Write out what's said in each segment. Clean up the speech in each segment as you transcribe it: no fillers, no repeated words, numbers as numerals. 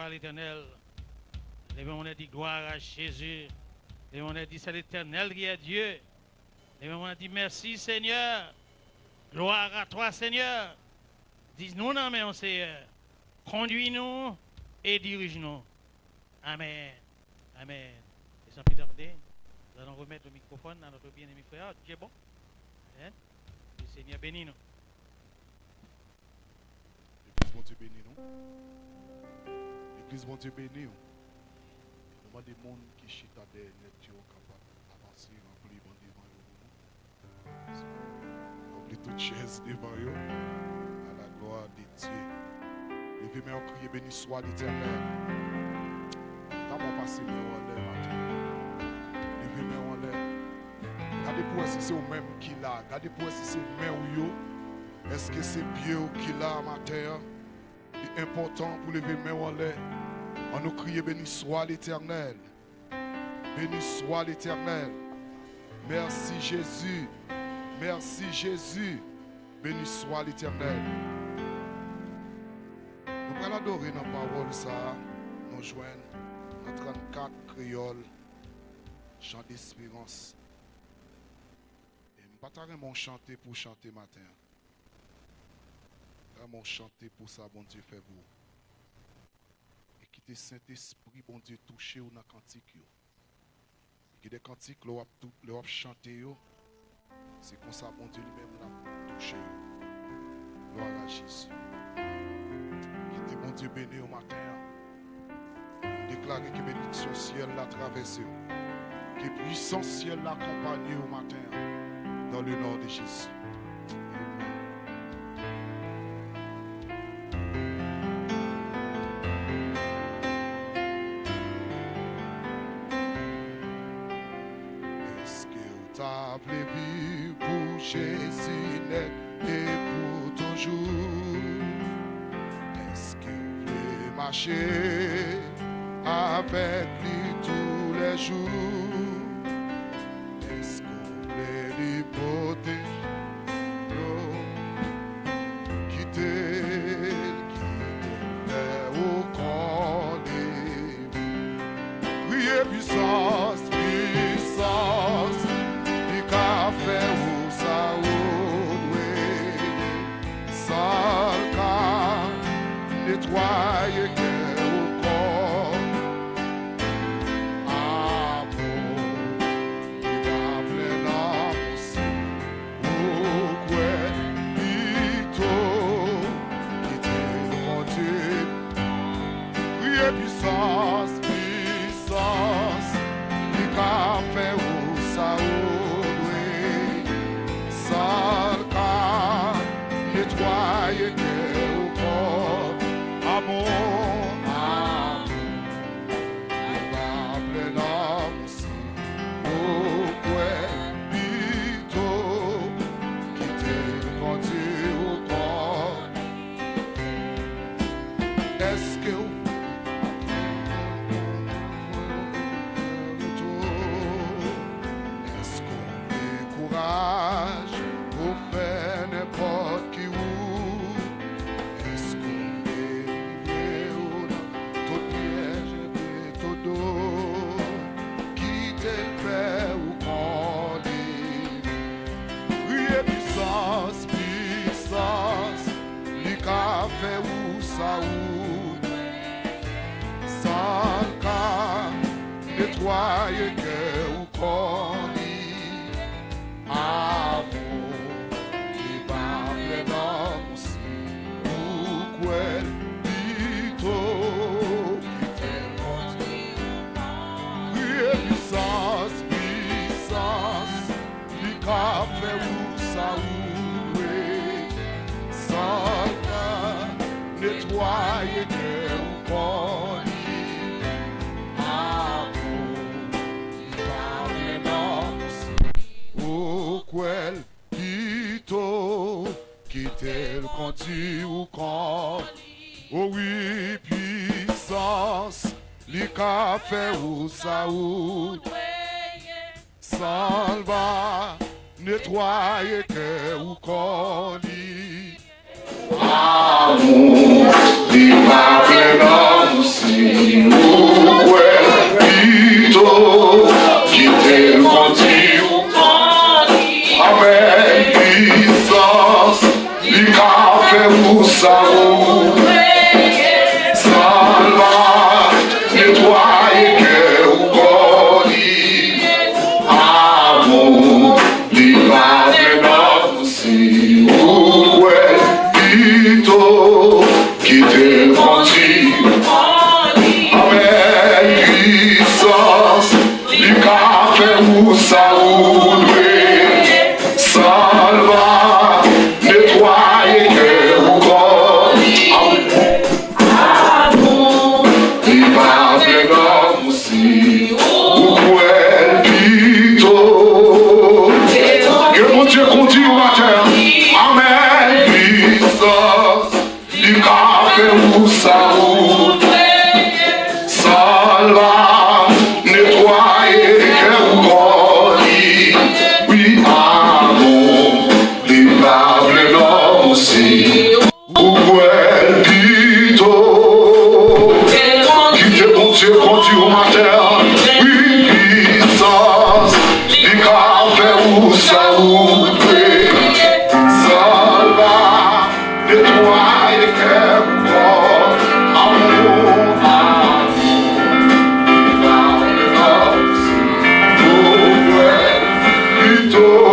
à l'Éternel. Levez-moi, on dit gloire à Jésus. Levez-moi, on dit c'est l'Éternel qui est Dieu. Levez-moi, on dit merci Seigneur. Gloire à toi Seigneur. Dis-nous non mais on Seigneur. Conduis-nous et dirige-nous. Amen. Amen. Et sans plus tarder, nous allons remettre le microphone à notre bien-aimé frère. Dieu est bon. Amen. Le Seigneur bénit nous. L'église, bon Dieu bénit nous. L'église, bon Dieu bénit nous. Nous des gens qui chita des nets capables d'avancer, remplir bon devant eux. Remplir toute chaise devant eux. À la gloire de Dieu. Levez-moi en crier, béni soit l'Éternel. Comment passer mes en l'air matin? Levez-moi en l'air. Gardez pour si c'est au même qui l'a. Gardez pour si c'est main ou yo. Est-ce que c'est pied ou qui l'a matin? C'est important pour lever main en l'air. On nous crie béni soit l'Éternel. Béni soit l'Éternel. Merci Jésus. Merci Jésus. Béni soit l'Éternel. Nous allons adorer dans la parole ça. Nous joignons dans 34 créoles. Chant d'espérance. Et je ne vais pas chanter pour chanter matin. Je vais chanter pour ça, bon Dieu fait vous. Qui te Saint-Esprit, bon Dieu, touché ou dans cantique. Qui des cantiques, le chanté, c'est comme ça, bon Dieu lui-même l'a touché. Gloire à Jésus. Qui te bon Dieu béni au matin. Déclarer que bénédiction ciel l'a traversé. Que puissance ciel l'a accompagné au matin. Dans le nom de Jésus. Jésus net et pour toujours. Est-ce que vous voulez marcher avec lui tous les jours? Est-ce que vous voulez lui protéger? Quitter, faire au corps des vies. Priez puissance, puissance, du café ou nettoyer cœur au corps. Amour, il va plein d'amour aussi. Au coin, plutôt, quitter mon Dieu. Priez puissance, puissance, du café ou saoudoué. Salka, nettoyer cœur au corps. Amour, il va plein d'amour aussi. Au coin, plutôt, quitter quand Dieu au corps. Est-ce que est-ce qu'on a courage pour faire n'importe qui où? Puissance, les cafés ou saoud, sans cas, nettoyer cœur ou corps. Amour, les babbles d'homme aussi, ou quoi, plutôt, puissance, puissance, les cafés ou saoud. Nettoyer cœur ou corps. Amour, il va au quel plutôt quitter le conti ou corps. Oh oui, puissance, les cafés ou saoud. Salva, nettoyer cœur ou corps. Amour, il m'a plein aussi. Ouais, qui t'est menti. Amen, puissance, il a fait pour ça. Salva, nettoyer que ou body. Amour, il m'a plein aussi. Ouais, qui t'est menti. Amen, puissance, il a fait pour ça. Salva, nettoyer que vous corps. Amour, il va venir aussi. Pourquoi plutôt que mon Dieu continue matin. Amen, puissance, il a fait vous ça. Salva, nettoyer que vous corps. Oui, amour, l'imable l'homme aussi. Pourquoi plutôt qui te bon Dieu conduit au matin. Oui, puissance, les cafés où ça ouvre. Salva, nettoyer que vous corps. Amour, l'imable l'homme aussi. Pourquoi plutôt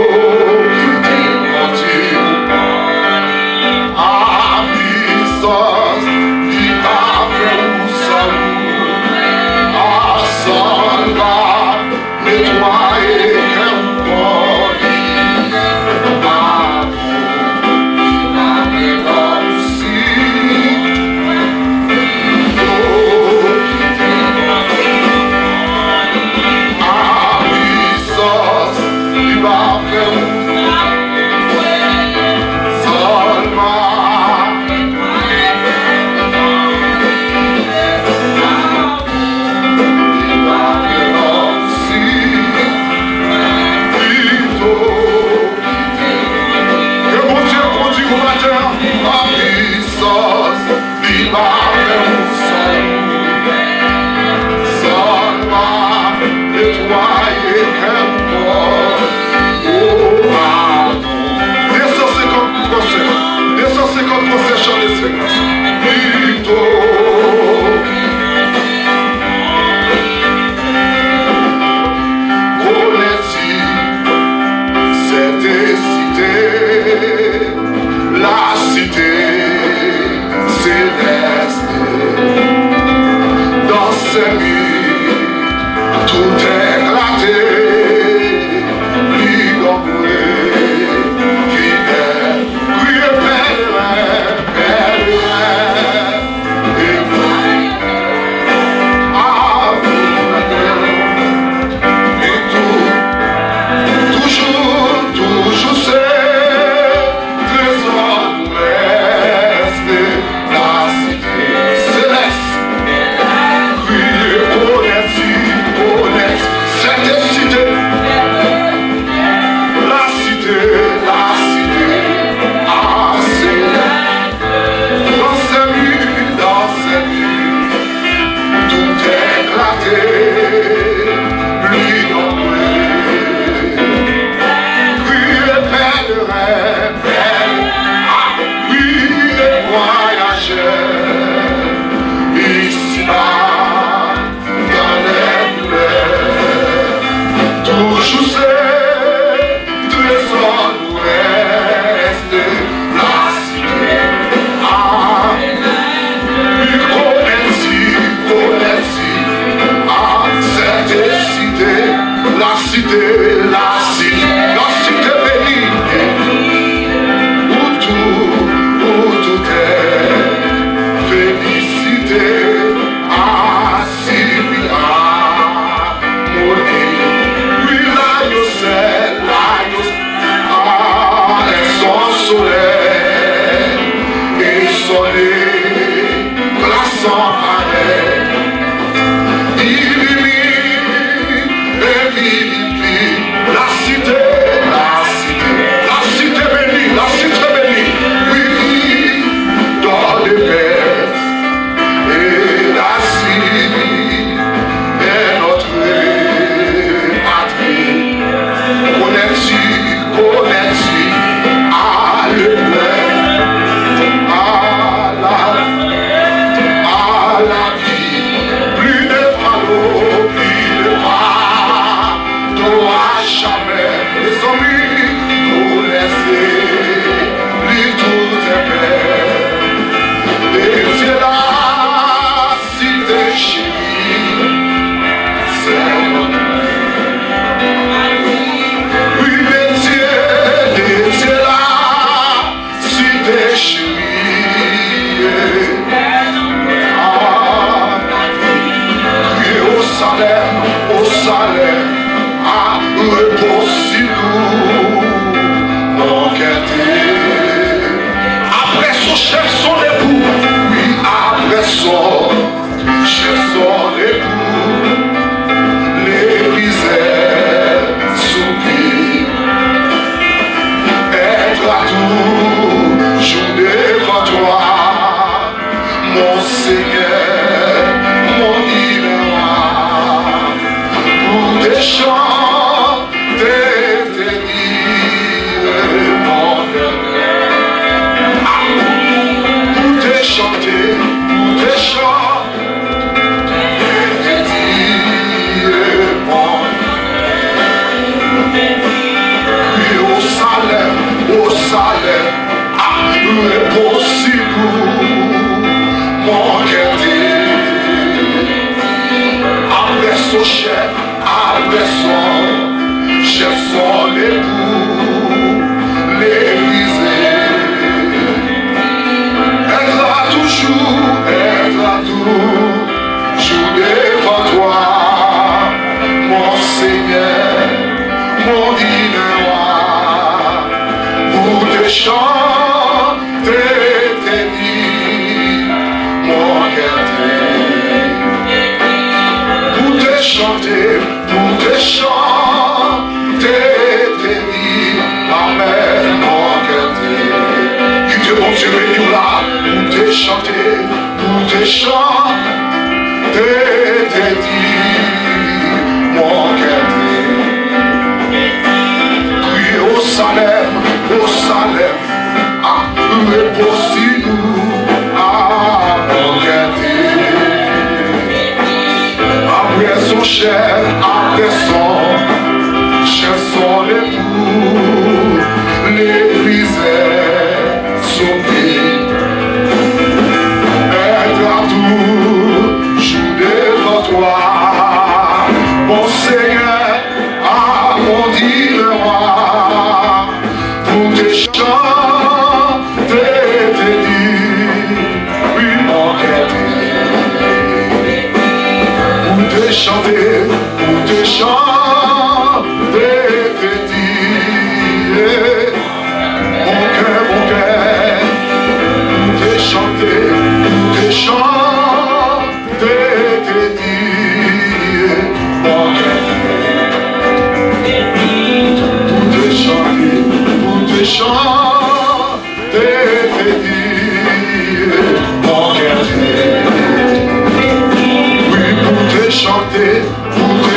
son chef, après son époux, l'épuisé. Elle a toujours devant toi, mon Seigneur, mon divin roi, pour te chanter tes vies, mon cœur pour te chanter tes vies, amen, mon cœur qui te bon Dieu béni là, pour te chanter tes vies, mon cœur crier au Salem, ah, repose-nous, ah, mon cœur après son chef, son époux, l'épuisait, son pays. Elle a toujours devant toi, mon Seigneur, ah, mon divin roi, pour te chanter tes vies, oui, mon cœur. Pour te chanter tes vies, mon cœur, pour te chanter tes vies, mon cœur, pour te chanter tes vies, mon cœur.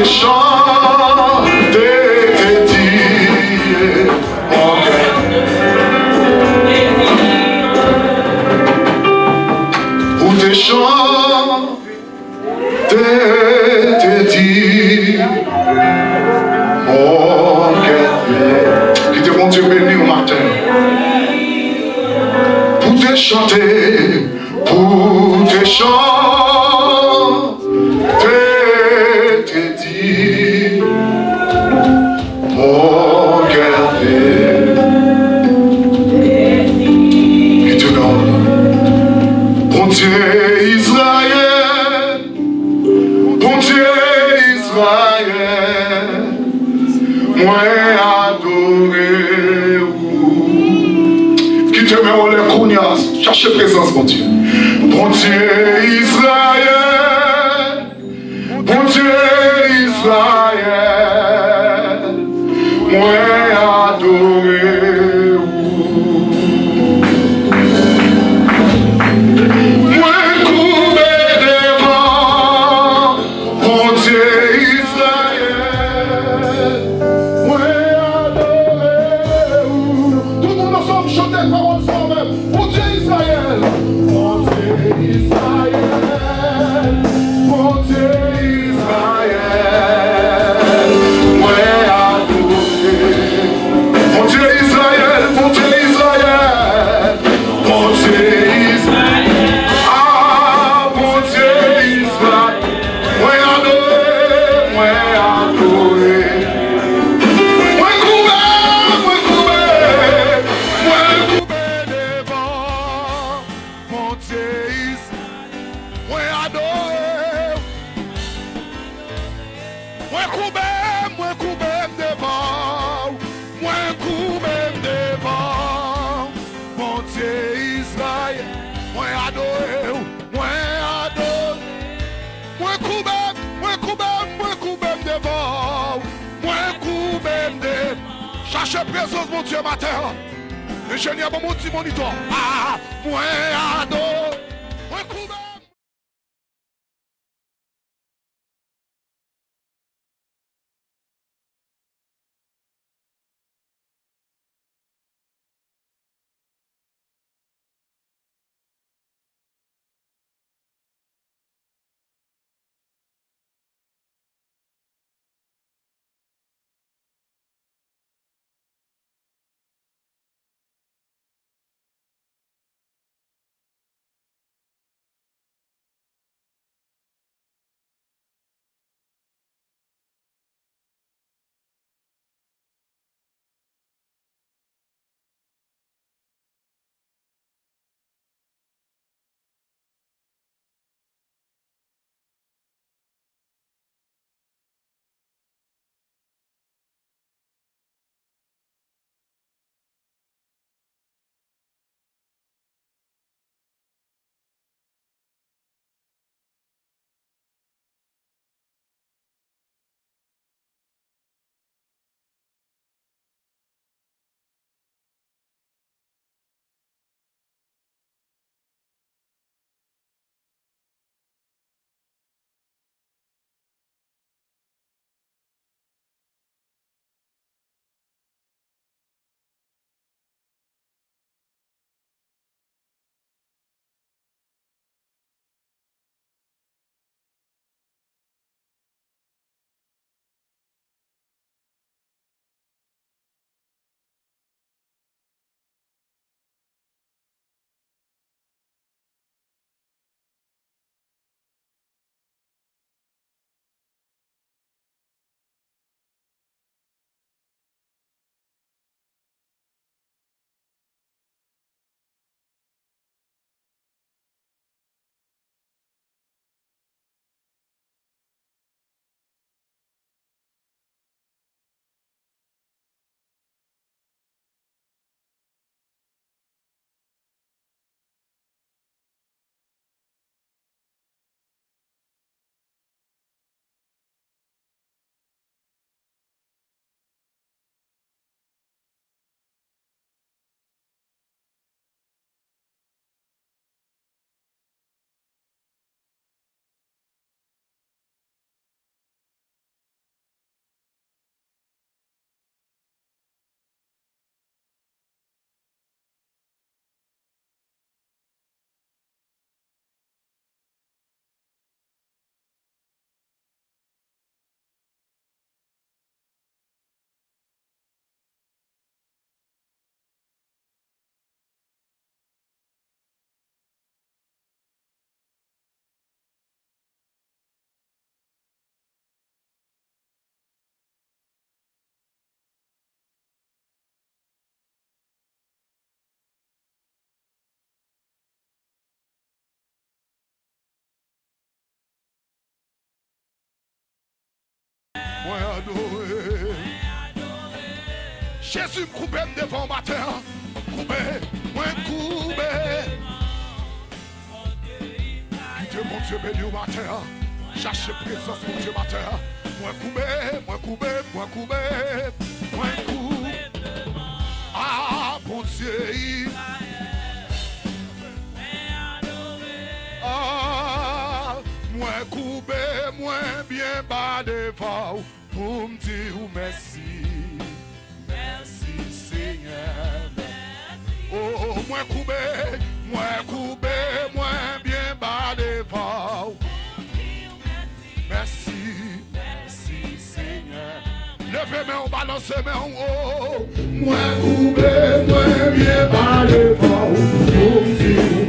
Chanter tes dieux, mon cœur. Pour te chanter tes dieux, mon cœur. Qui te bon Dieu béni au matin. Pour te chanter mon cœur qui te donne, bon Dieu Israël, moi adoré, qui te met en l'air cougnasse, cherchez présence, mon Dieu, bon Dieu Israël, bon Dieu Israël, moi adoré. Moi coupé devant, bon Dieu Israël, moi adoré. Tout le monde ensemble chante les paroles ensemble. Bon Dieu Israël, bon Dieu Israël, bon Dieu Israël, moi adoré. Bon Dieu Israël, bon Dieu Israël, bon Dieu Israël, ah bon Dieu Israël, moi adoré, moi coupé devant, bon Dieu Israël, moi adoré, moi coupé devant, moi coupé devant, mon Dieu Israël, moi adoré, moi coupé devant, moi coupé devant. Cherchez présence, mon Dieu, matin. Ingénieur, mon petit moniteur. Ah, moi adoré, moi coupé. moi adoré. Jésus me coupe devant matin, coupé, moi coupé. Dieu mon Dieu béni au matin, cherche présence mon Dieu matin. Moi coupé, moi coupé, moi coupé, moi coupé. Ah mon Dieu. Ah, moi coupé, moi bien bas devant pour me dire merci. Merci Seigneur. Oh, moi coupé, moi bien bas devant. Merci, merci Seigneur. Levez main, balancez main, oh. Moi coupé, moi bien bas devant. Pour me dire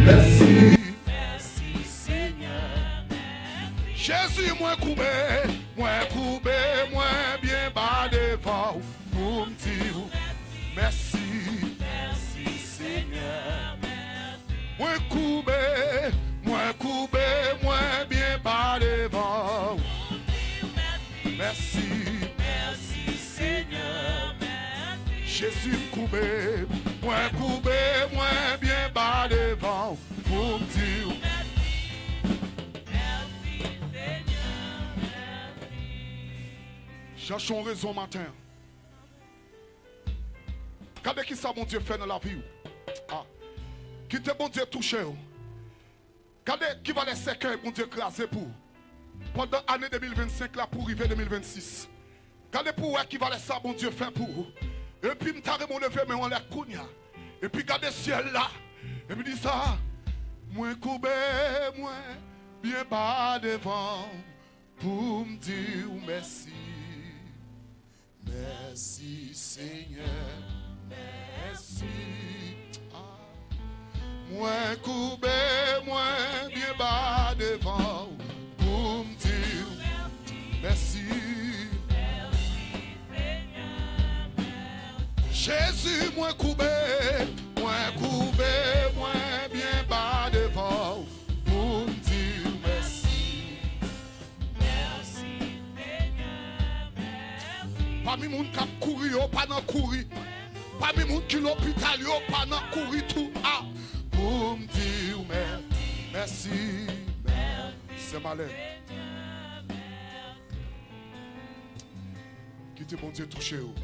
merci. Merci Seigneur. Jésus, moi coupé, moi bien bas devant. Pour me dire merci. Merci Seigneur. Moi coupé, moi bien bas devant. Merci, merci Seigneur. Jésus coupé, moi bien bas devant. Pour me dire merci Seigneur. Cherchons raison matin. Regardez qui ça mon Dieu fait dans la vie. Ah. Qui te bon Dieu touché. Regardez qui va les cercueils mon Dieu craser pour. Pendant l'année 2025 là pour arriver 2026. Regardez pour qui va les ça mon Dieu fait pour. Et puis m'tare mon lever mais on les kounya. Et puis regardez le ciel là. Et puis dit ça. Moi coubé, moi bien bas devant. Pour me dire merci. Merci Seigneur. Merci. Ah. Moi coupé, moi bien bas devant pour me dire merci. Merci Seigneur. Jésus, moi coupé, moi bien bas devant pour me dire merci. Merci Seigneur. Merci. Parmi moun k'ap kouri yo, pas nan kouri. Parmi moun qui l'hôpital yo, pas nan kouri tout. Ah, pour me dire merci. C'est malin. Qui te bon Dieu touché vous.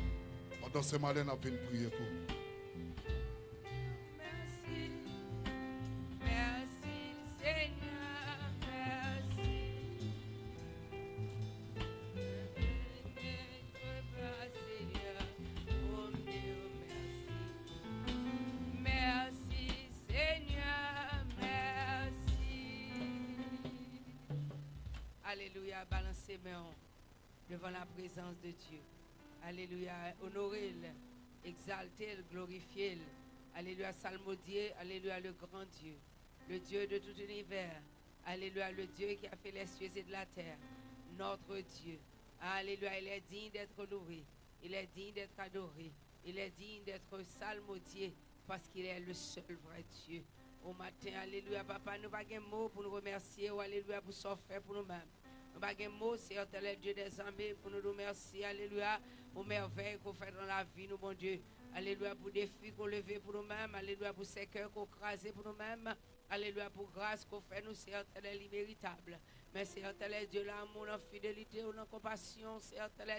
Pendant c'est malin à venir prier pour. Merci. Merci Seigneur. Merci. Merci Seigneur. Merci. Alléluia, balancez mains devant la présence de Dieu. Alléluia, honorez-le, exaltez-le, glorifiez-le. Alléluia, salmodier, alléluia, le grand Dieu, le Dieu de tout l'univers. Alléluia, le Dieu qui a fait les cieux et de la terre, notre Dieu. Alléluia, il est digne d'être loué, il est digne d'être adoré, il est digne d'être salmodier parce qu'il est le seul vrai Dieu. Au matin, alléluia, papa, nous n'avons pas de mots pour nous remercier, ou alléluia, pour ce fait pour nous-mêmes. Nous n'avons pas de mots, c'est le Dieu des armées, pour nous remercier, alléluia, pour merveilles qu'on fait dans la vie, nous, bon Dieu. Alléluia, pour défis qu'on levait pour nous-mêmes, alléluia, pour ces cœurs qu'on crasait pour nous-mêmes, alléluia, pour grâce qu'on fait, nous, c'est l'imméritable. Mais c'est Dieu l'amour, la fidélité, la compassion, c'est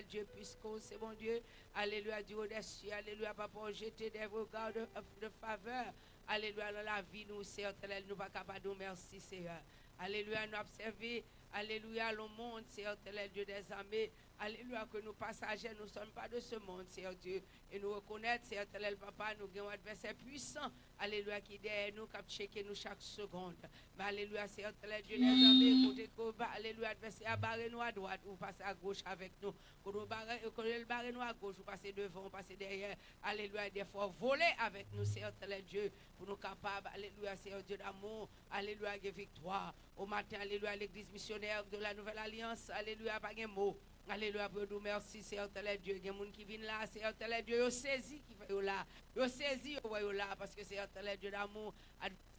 Dieu puisqu'on c'est bon Dieu. Alléluia, Dieu au-dessus, alléluia, papa, jeter des regards de faveur. Alléluia, dans la vie, nous, c'est nous pas capables de merci, Seigneur. Alléluia, nous observer, alléluia, le monde, c'est Dieu des armées. Alléluia, que nous passagers, nous ne sommes pas de ce monde, Seigneur Dieu. Et nous reconnaître, Seigneur Papa, nous avons un adversaire puissant. Alléluia, qui est derrière nous, qui a checké nous chaque seconde. Mais alléluia, Seigneur Dieu des armées, côté de alléluia, adversaire, barrez nous à droite, ou passez à gauche avec nous. Quand nous barrez nous à gauche, ou passez devant, ou passez derrière. Alléluia, des fois, voler avec nous, Seigneur Dieu, pour nous capables, alléluia, Seigneur Dieu d'amour, alléluia, de victoire. Au matin, alléluia, l'église missionnaire de la Nouvelle Alliance, alléluia, pas de mots. Alléluia, pour nous merci, Seigneur Dieu. Il y a des gens qui viennent là, Seigneur Dieu, ils saisi qui fait là. Ils saisi, ils là, parce que Seigneur Dieu d'amour,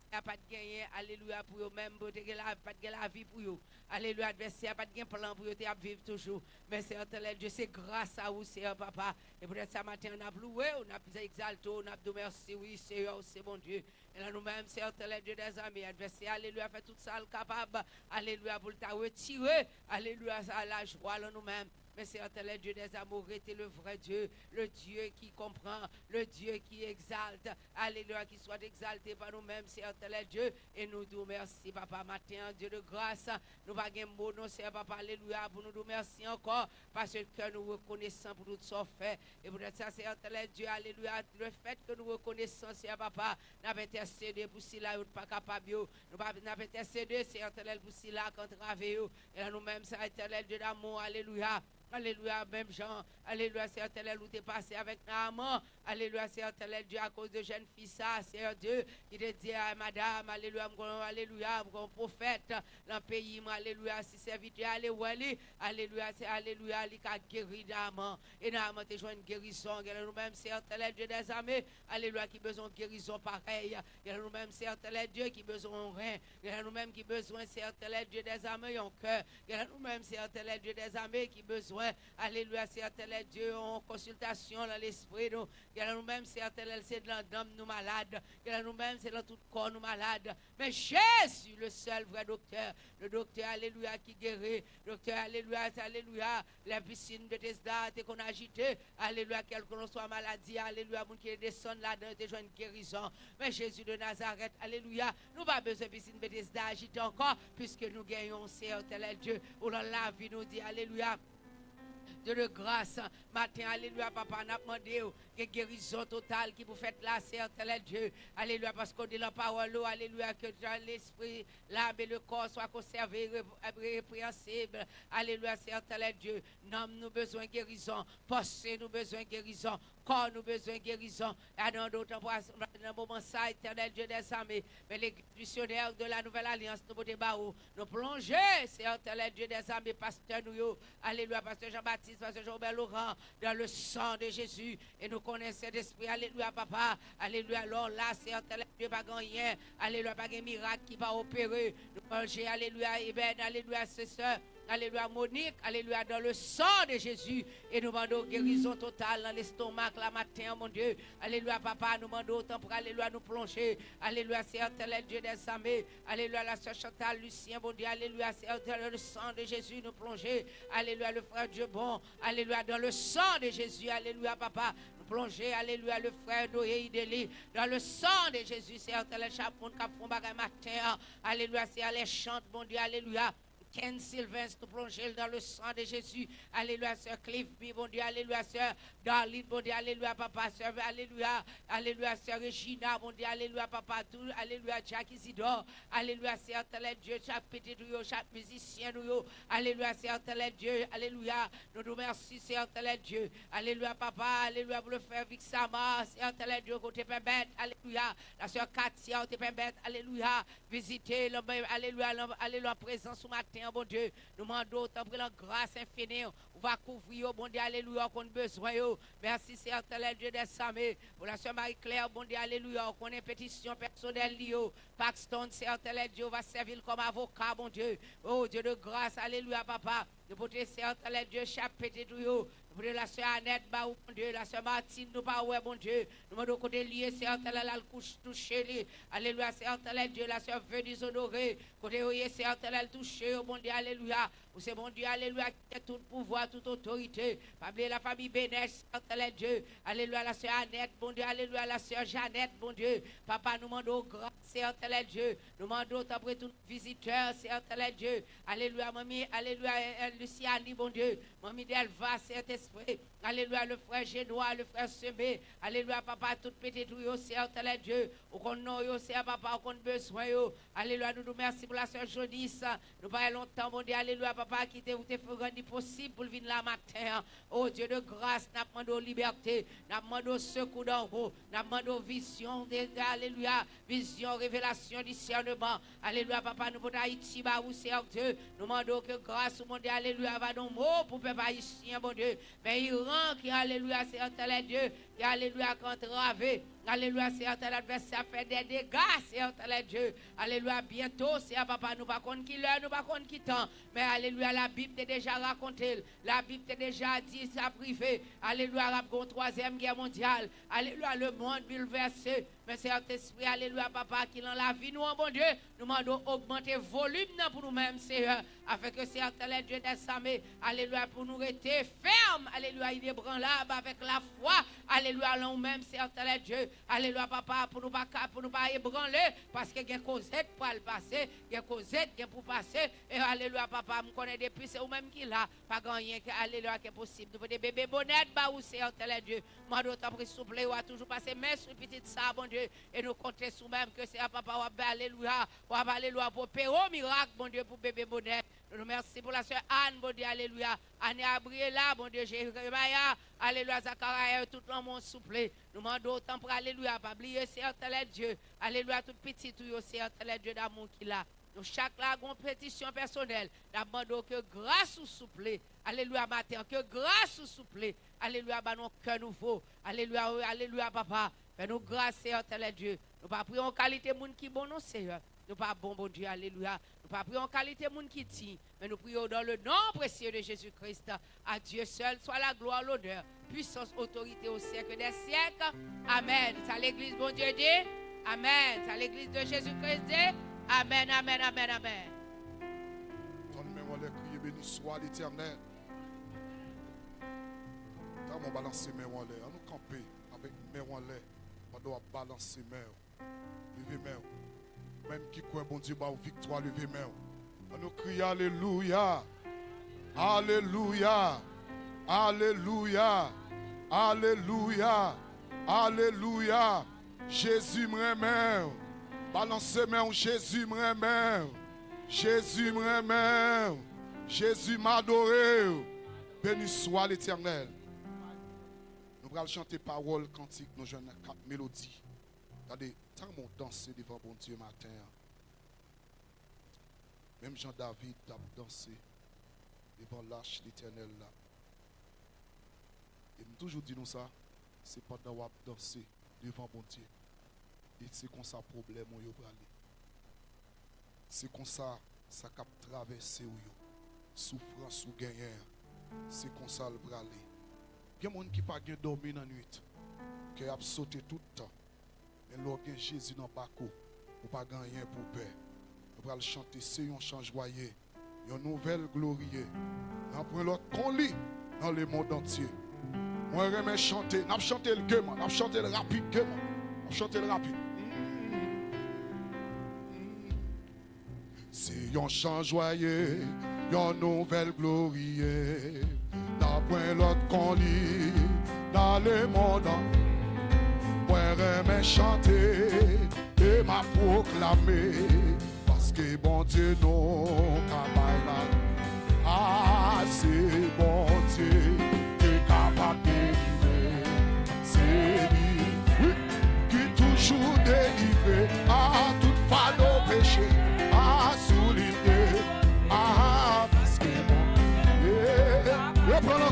adversaire pas de gagner, alléluia, pour eux-mêmes, pas de la vie pour eux. Alléluia, adversaire pas de gagner plan pour eux, à vivre toujours. Mais c'est Dieu, c'est grâce à vous, Seigneur Papa. Et peut-être ce matin, on a loué, on a exalté, on a dit merci, oui, Seigneur, c'est bon Dieu. Et là, nous-mêmes, Seigneur, Dieu des amis, adversaire, alléluia, fait tout ça capable, alléluia, pour le retirer, alléluia, à la joie, là, nous-mêmes. Mais c'est le Dieu des amours, était le vrai Dieu, le Dieu qui comprend, le Dieu qui exalte. Alléluia, qui soit exalté par nous-mêmes, c'est le Dieu. Et nous disons merci, Papa, matin, Dieu de grâce. Nous n'avons pas de mots, non, c'est Papa, alléluia, pour nous dire merci encore, parce que nous reconnaissons pour tout ce qu'on fait. Et pour ça, c'est le Dieu, alléluia, le fait que nous reconnaissons, c'est Papa, nous avons intercédé pour cela, nous pas capable, nous avons intercédé, c'est pour cela, quand nous et là, nous-mêmes, c'est le Dieu d'amour, alléluia. Alléluia, même Jean. Alléluia, c'est un où tu es passé avec Naaman. Alléluia, c'est un Dieu à cause de jeune fille, ça, c'est un Dieu qui te dit à madame, alléluia, alléluia, mon prophète, dans le pays, alléluia, si serviteur, alléluia, c'est alléluia, il a guéri Naaman. Et Naaman, tu as une guérison. Nous-mêmes, c'est un Dieu des armées, alléluia, qui besoin de guérison pareil. Nous-mêmes, c'est un Dieu qui besoin de rien. Nous-mêmes, qui besoin, c'est un Dieu des armées, en cœur. Nous-mêmes, c'est un Dieu des armées qui besoin. Alléluia, c'est un Dieu en consultation dans l'esprit. Nous-mêmes, c'est dans l'âme nous malades. Nous-mêmes, c'est dans tout corps nous malades. Mais Jésus, le seul vrai docteur, le docteur, alléluia, qui guérit. Docteur, alléluia, alléluia. La piscine de Tesda, t'es qu'on agité. Alléluia, quelle que soit maladie. Alléluia, mon qui descend là-dedans, t'es une guérison. Mais Jésus de Nazareth, alléluia, nous pas besoin de piscine de Tesda agiter encore, puisque nous gagnons, c'est un Dieu. Où la vie nous dit, alléluia. Dieu de grâce, matin, alléluia, papa, n'a demandé que guérison totale qui vous fait là, c'est un Dieu. Alléluia, parce qu'on dit la parole, alléluia, que l'esprit, l'âme et le corps soient conservés, répréhensibles. Alléluia, c'est un Dieu. Nous nous besoin de guérison, pensée nous besoin de guérison, corps nous besoin de guérison. Et dans d'autres moments, ça, éternel Dieu des armées, mais les missionnaires de la nouvelle alliance, nous pouvons nous plonger, c'est éternel Dieu des armées, pasteur nous, alléluia, pasteur Jean-Baptiste, pasteur Jean-Robert Laurent, dans le sang de Jésus, et nous connaissons cet esprit, alléluia, papa, alléluia, alors là, c'est éternel Dieu, pas rien, alléluia, pas de miracle qui va opérer, nous plonger, alléluia, Eben, alléluia, c'est ça. Alléluia, Monique, alléluia, dans le sang de Jésus. Et nous demandons guérison totale dans l'estomac, la matin, mon Dieu. Alléluia, papa, nous demandons autant pour, alléluia, nous plonger. Alléluia, c'est un Dieu des armées. Alléluia, la soeur Chantal, Lucien, mon Dieu. Alléluia, c'est un le sang de Jésus, nous plonger. Alléluia, le frère Dieu bon. Alléluia, dans le sang de Jésus. Alléluia, papa. Plonger, alléluia, le frère Noé Idéli, dans le sang de Jésus, c'est un chapeau qui a fait matin. Alléluia, c'est les chante, mon Dieu, alléluia. Ken Sylvestre, nous plonger dans le sang de Jésus. Alléluia, sœur Cliff, bon Dieu, alléluia, sœur Darlene, bon Dieu, alléluia, papa, sœur, alléluia, alléluia, sœur Regina, bon Dieu, alléluia, papa, tout, alléluia, Jack Isidore, alléluia, c'est un Dieu, chaque petit Dieu, chaque musicien, nous, alléluia, c'est un Dieu, alléluia, nous nous remercions, c'est un Dieu, alléluia, papa, alléluia, pour le frère Vixama, c'est un Dieu, côté Pembette, alléluia, la sœur Katia, côté Pembette, alléluia, visiter, alléluia, alléluia, présence ce matin. Bon Dieu, nous demandons autant pour la grâce infinie. On va couvrir, bon Dieu, alléluia, qu'on a besoin. Merci, c'est le Dieu des armées. Pour la soeur Marie-Claire, bon Dieu, alléluia, qu'on a une pétition personnelle. Paxton, c'est le Dieu, va servir comme avocat, bon Dieu. Oh Dieu de grâce, alléluia, papa. De porter, c'est le Dieu, chapitre tout. Pour la soeur Annette, bah, bon Dieu, la soeur Martine, nous pas, ouais, bon Dieu. Nous demandons côté lié, c'est la couche touchée. Alléluia, c'est le Dieu, la soeur Venise honorée. Côté lié, c'est le touché, bon Dieu, alléluia. C'est bon Dieu, alléluia, qui a tout pouvoir, toute autorité. Pas oublier la famille Bénès, c'est Dieu. Alléluia, la soeur Annette, bon Dieu, alléluia, la soeur Jeannette, bon Dieu. Papa, nous demandons grâce, c'est Dieu. Nous demandons après tous nos visiteurs, c'est Dieu. Alléluia, mamie, alléluia, Luciani, bon Dieu. Mamie Delva, c'est esprit. Alléluia, le frère Génois, le frère Semé. Alléluia, papa, tout petit tout, c'est Dieu. Au qu'on c'est papa, au qu'on besoin. Alléluia, nous nous remercions pour la soeur Jonis. Nous parlons longtemps, bon Dieu, alléluia, papa, qui te fait rendre possible pour venir là matin. Oh Dieu de grâce, nous demandons liberté, nous demandons secours d'en haut, nous demandons vision, alléluia, vision, révélation, discernement. Alléluia, papa, nous pour Haïti, bah, où c'est Dieu. Nous demandons que grâce au monde, alléluia, va nos mots pour peuple haïtien, bon Dieu. mais Iran qui, alléluia, c'est les Dieu, qui, alléluia, entravé. Alléluia, c'est l'adversaire fait des dégâts, c'est Dieu. Alléluia, bientôt, c'est papa, nous pas contre qui l'heure, nous pas contre qui temps. Mais alléluia, la Bible t'a déjà raconté, la Bible t'a déjà dit, ça privé. Alléluia, la troisième guerre mondiale. Alléluia, le monde bouleversé. Mais c'est esprit, alléluia, papa, qui dans la vie, nous, en bon Dieu, nous demandons augmenter le volume pour nous-mêmes, Seigneur, afin que c'est Dieu d'assemblée, alléluia, pour nous rester fermes, alléluia, inébranlables avec la foi, alléluia, nous-mêmes, c'est Dieu, alléluia, papa, pour nous pas ébranler, parce que il y a causette pour le passer, il y a causette pour passer, et alléluia, papa, me connaît depuis, c'est vous-même qui là, pas rien que, alléluia, qui est possible, nous des bébés bonnettes, bah, où c'est Dieu, moi, d'autant plus souple, ou a toujours passé, mais sur petite ça, bon Dieu, et nous comptons sous même que c'est à papa, alléluia, alléluia, pour péro miracle, bon Dieu, pour bébé bonnet. Nous remercions pour la soeur Anne, bon Dieu, alléluia. Anne Abriela, bon Dieu, Jérémia, alléluia, Zachariah, tout le monde souple. Nous demandons autant pour alléluia, pas oublier, c'est Dieu, alléluia, tout petit, tout c'est Dieu d'amour qu'il a. Nous, chaque là, une pétition personnelle, nous demandons que grâce ou souple, alléluia, matin, que grâce ou souple, alléluia, bah, nos cœurs nouveaux, alléluia, alléluia, papa. Fais-nous grâce, Seigneur, Dieu. Nous pas prions en qualité de monde qui bon, non, Seigneur. Nous pas bon Dieu, alléluia. Nous pas prions en qualité de monde qui tient, mais nous prions dans le nom précieux de Jésus-Christ. À Dieu seul soit la gloire, l'honneur, puissance, autorité au siècle des siècles. Amen. C'est à l'église, bon Dieu dit. Amen. C'est à l'église de Jésus-Christ dit. Amen, amen, amen, amen. Donne-moi les crier, béni soit l'Éternel. Dans mon balancer, mais on l'air. On nous camper avec mes on l'air. On doit balancer main. Levez main. Même qui croit bon Dieu bah victoire levez main. On nous crie alléluia. Alléluia. Alléluia. Alléluia. Alléluia. Jésus me remet. Balancez main Jésus me remet. Jésus me remet. Jésus m'adore. Béni soit l'Éternel. Nous allons chanter paroles, cantiques, nos jeunes quatre mélodies. Regardez, tant qu'on danse devant bon Dieu matin. Même Jean-David a dansé devant l'arche l'Éternel là. Et je toujours dit nous ça, c'est pendant qu'on a dansé devant bon Dieu. Et c'est comme ça le problème où vous allez. C'est comme ça ça cap traverser ou yo. Souffrance ou gagner. C'est comme ça le aller. Il y a des gens qui n'ont pas dormi dans la nuit, qui ont sauté tout le temps. Mais lorsqu'il y a Jésus dans le bateau, vous pas gagner pour peur. Vous allez chanter, c'est un chant joyeux, une nouvelle glorieuse. Nous prenons l'autre qu'on lit dans le monde entier. Moi, je vais chanter, nous chanter le gaiement, nous chanter le rapide gaiement, nous chanter le rapide. C'est un chant joyeux, une nouvelle glorieuse. D'après l'autre qu'on lit dans le monde, moi j'aime chanter et m'a proclamé parce que bon Dieu non capable. Ah c'est bon Dieu qui est capable de délivrer, c'est lui oui, qui toujours délivre à toute fardeau péché, à souligner, ah parce que reprends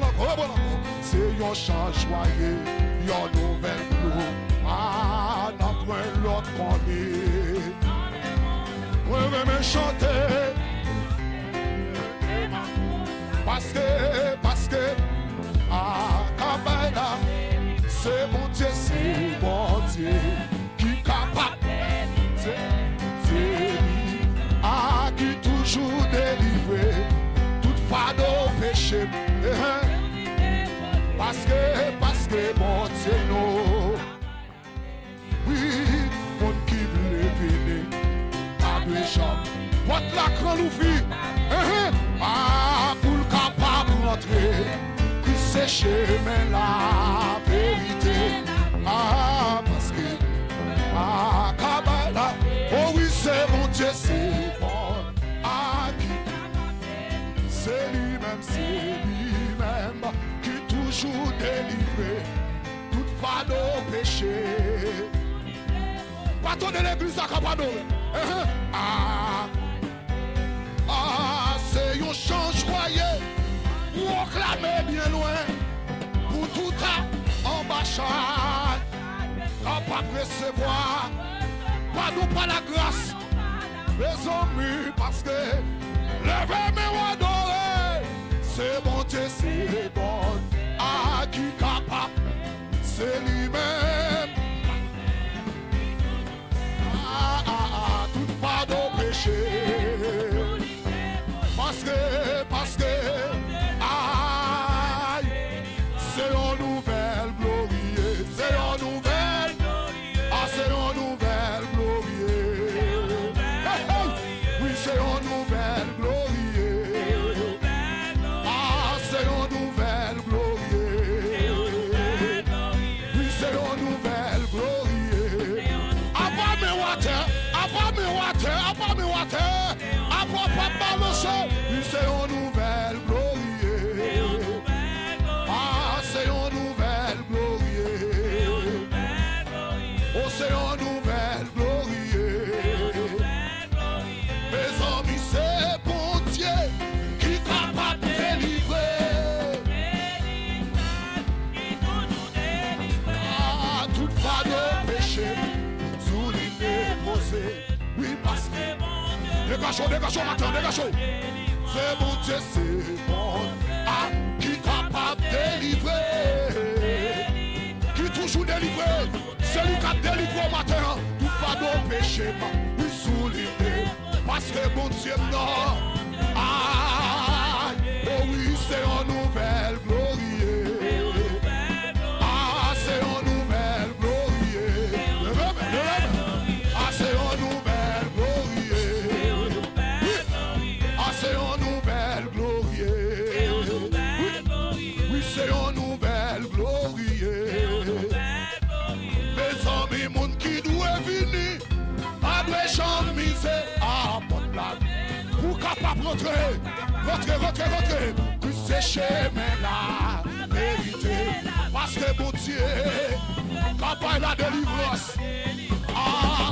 encore. C'est un chant joyeux, une nouvelle gloire. Ah, n'apprends l'autre qu'on est. Moi, je vais chanter. Parce que, ah, Kabbalah, c'est mon Dieu, qui est capable. C'est lui, ah, qui toujours délivré. Fardeau péché, parce que mon Dieu nous, oui, mon qui veut venir, à deux jambes, votre la grande ouvrie, pour le capable rentrer, qui c'est chemin la vérité, parce que, Kabbalah, oh oui, c'est mon Dieu, c'est bon. C'est lui-même qui toujours délivré toute fardeau péché. Patron de l'église à Capado. C'est un chant joyeux. Ou acclamer bien loin. chaque capable de recevoir. Pas nous pas la grâce, mes amis, parce que levez mes adorer. C'est bon Dieu, c'est bon. À qui capable, c'est lui-même. Tout pas de péché. Parce que, aïe, c'est une nouvelle glorieuse. C'est une nouvelle, c'est une nouvelle glorieuse. Oui, c'est une nouvelle glorieuse. C'est une nouvelle glorieuse. Oui, c'est une nouvelle glorieuse. Après mes water, après mes water, après mes water, après pas balancer. Oui, c'est une nouvelle glorieuse. C'est une nouvelle glorieuse. Oh, c'est une nouvelle glorieuse. Mes amis, c'est bon Dieu qui est capable de délivrer. Tout pas de péché sous l'île déposée. Oui, parce que dégagons matin, dégagons. C'est bon Dieu, c'est bon. Qui est capable de délivrer. Qui toujours délivré. C'est lui qui a délivré au matin. Tout pas de péché, oui, sous l'île. Parce que bon Dieu, non. Oh oui, c'est une nouvelle glorieuse. C'est une nouvelle glorieuse. C'est une nouvelle glorieuse. C'est une nouvelle glorieuse. Oui, c'est une nouvelle glorieuse. Mes amis, mon qui doit venir, après j'en mise à mon place. Pour capable rentrer, que c'est chemin là, vérité. Parce que mon Dieu, capable la délivrance.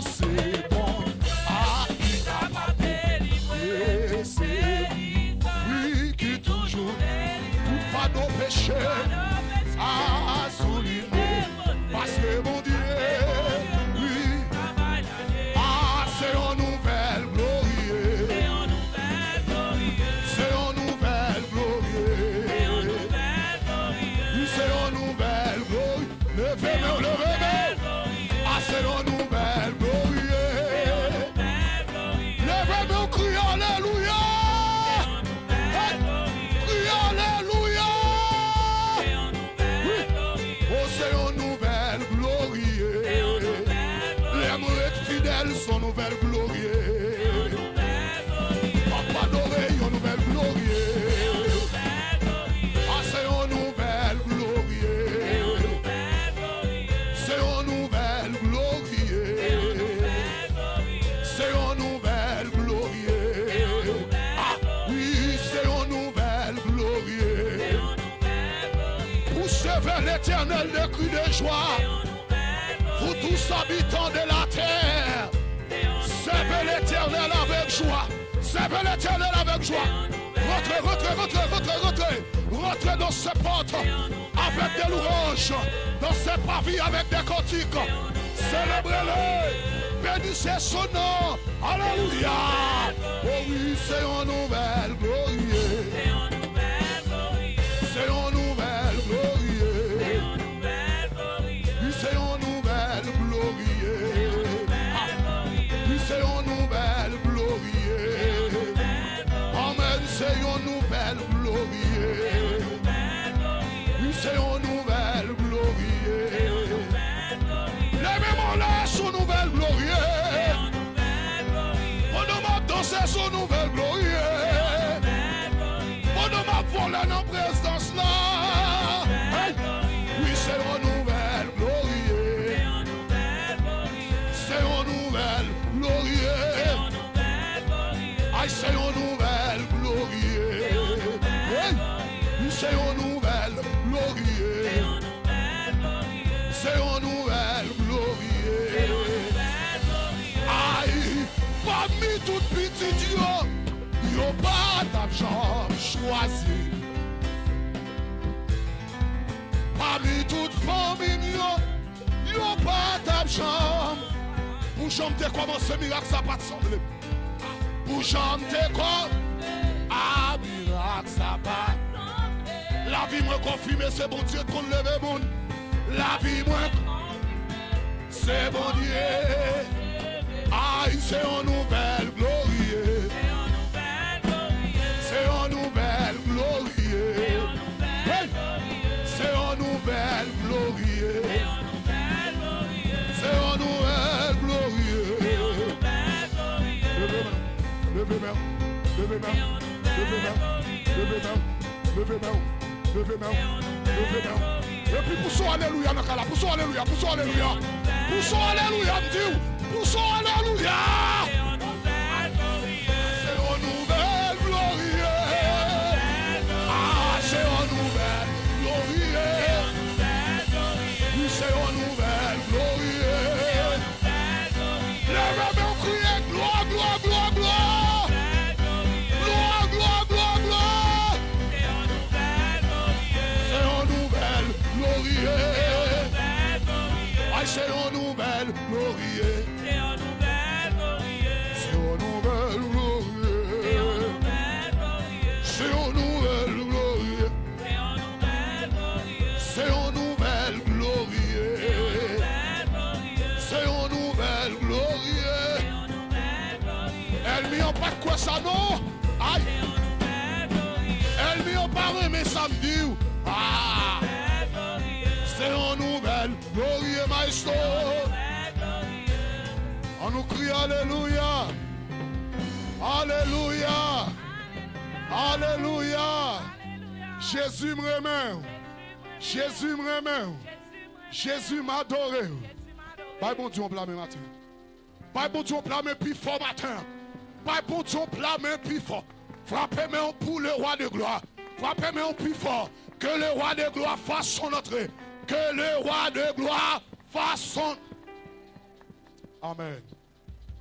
C'est bon. Il est capable de délivrer. C'est lui qui toujours tout pas nos péchés. Souligné. Parce que mon Dieu, lui, c'est une nouvelle glorieuse. C'est une nouvelle glorieuse. C'est une nouvelle glorieuse. Levez-moi. C'est une nouvelle glorieuse. Levez-moi, criez alléluia. Criez alléluia. Oh, c'est une nouvelle glorieuse. Les mots fidèles sont nouvelles glorieuses. Papa d'oreille, une nouvelle glorieuse. C'est une nouvelle glorieuse. C'est une nouvelle glorieuse. C'est une nouvelle glorieuse. Oui, c'est une nouvelle glorieuse. Poussez vers l'éternel le cri de joie. Vous tous habitants de la terre, servez l'éternel avec joie. Servez l'éternel avec joie. Rentrez dans ses portes avec des louanges, dans ses pavis avec des cantiques. Célébrez-le, bénissez son nom. Alléluia. Oh oui, c'est une nouvelle glorieuse. C'est une nouvelle glorieuse. Oui, c'est une nouvelle glorieuse. Oui, c'est une nouvelle glorieuse. Amen, c'est une nouvelle glorieuse. Oui, c'est une nouvelle glorieuse. Levez-moi là, son nouvelle glorieuse. On m'a dansé son nouvelle glorieuse. On m'a volé dans présence là. Hey. Oui, c'est une nouvelle glorieuse. C'est une nouvelle glorieuse. Aïe, c'est une nouvelle glorieuse. Hey. Oui, c'est une nouvelle glorieuse. C'est une nouvelle glorieuse. Aïe, parmi toutes petites Dieu, il n'y a pas d'argent choisi. Ami toute famille, yo pas ta chambre. Pour jambe te commencer miracle, ça pas te sembler. Pour jambe te quoi? Ah, miracle, ça pas. La vie me confirme, c'est bon Dieu qu'on lève bon. La vie me c'est bon Dieu. Aïe, c'est une nouvelle glorie. C'est une nouvelle glorie. C'est une nouvelle glorie. C'est une nouvelle glorie. Levez main, levez main, levez main, levez main, levez main, levez main, levez main. Et puis pour son alléluia, pour son alléluia, pour son alléluia, pour son alléluia, pour son alléluia. C'est une nouvelle glorie. Ah, c'est une nouvelle glorie. Oui, c'est une nouvelle glorie. Lève-moi, crier gloire, gloire, gloire, gloire. Gloire, gloire, gloire, gloire. C'est une nouvelle glorie. Ah, c'est une nouvelle glorie. C'est une nouvelle glorie. C'est une nouvelle glorie. C'est une nouvelle glorie. C'est une nouvelle glorie. Elle m'y a pas de quoi ça non? Aïe. Elle m'y a pas remis samedi. Ah. C'est une nouvelle glorie, maestro. On nous crie Alléluia. Alléluia. Alléluia. Jésus me remet. Jésus me remet. Jésus m'adore. Bye bon Dieu, on blâme matin. Bye bon Dieu, on blâme plus fort matin. Bye bon Dieu, on blâme plus fort. Frappez-moi pour le roi de gloire. Frappez-moi plus fort. Que le roi de gloire fasse son entrée. Que le roi de gloire fasse son... Amen.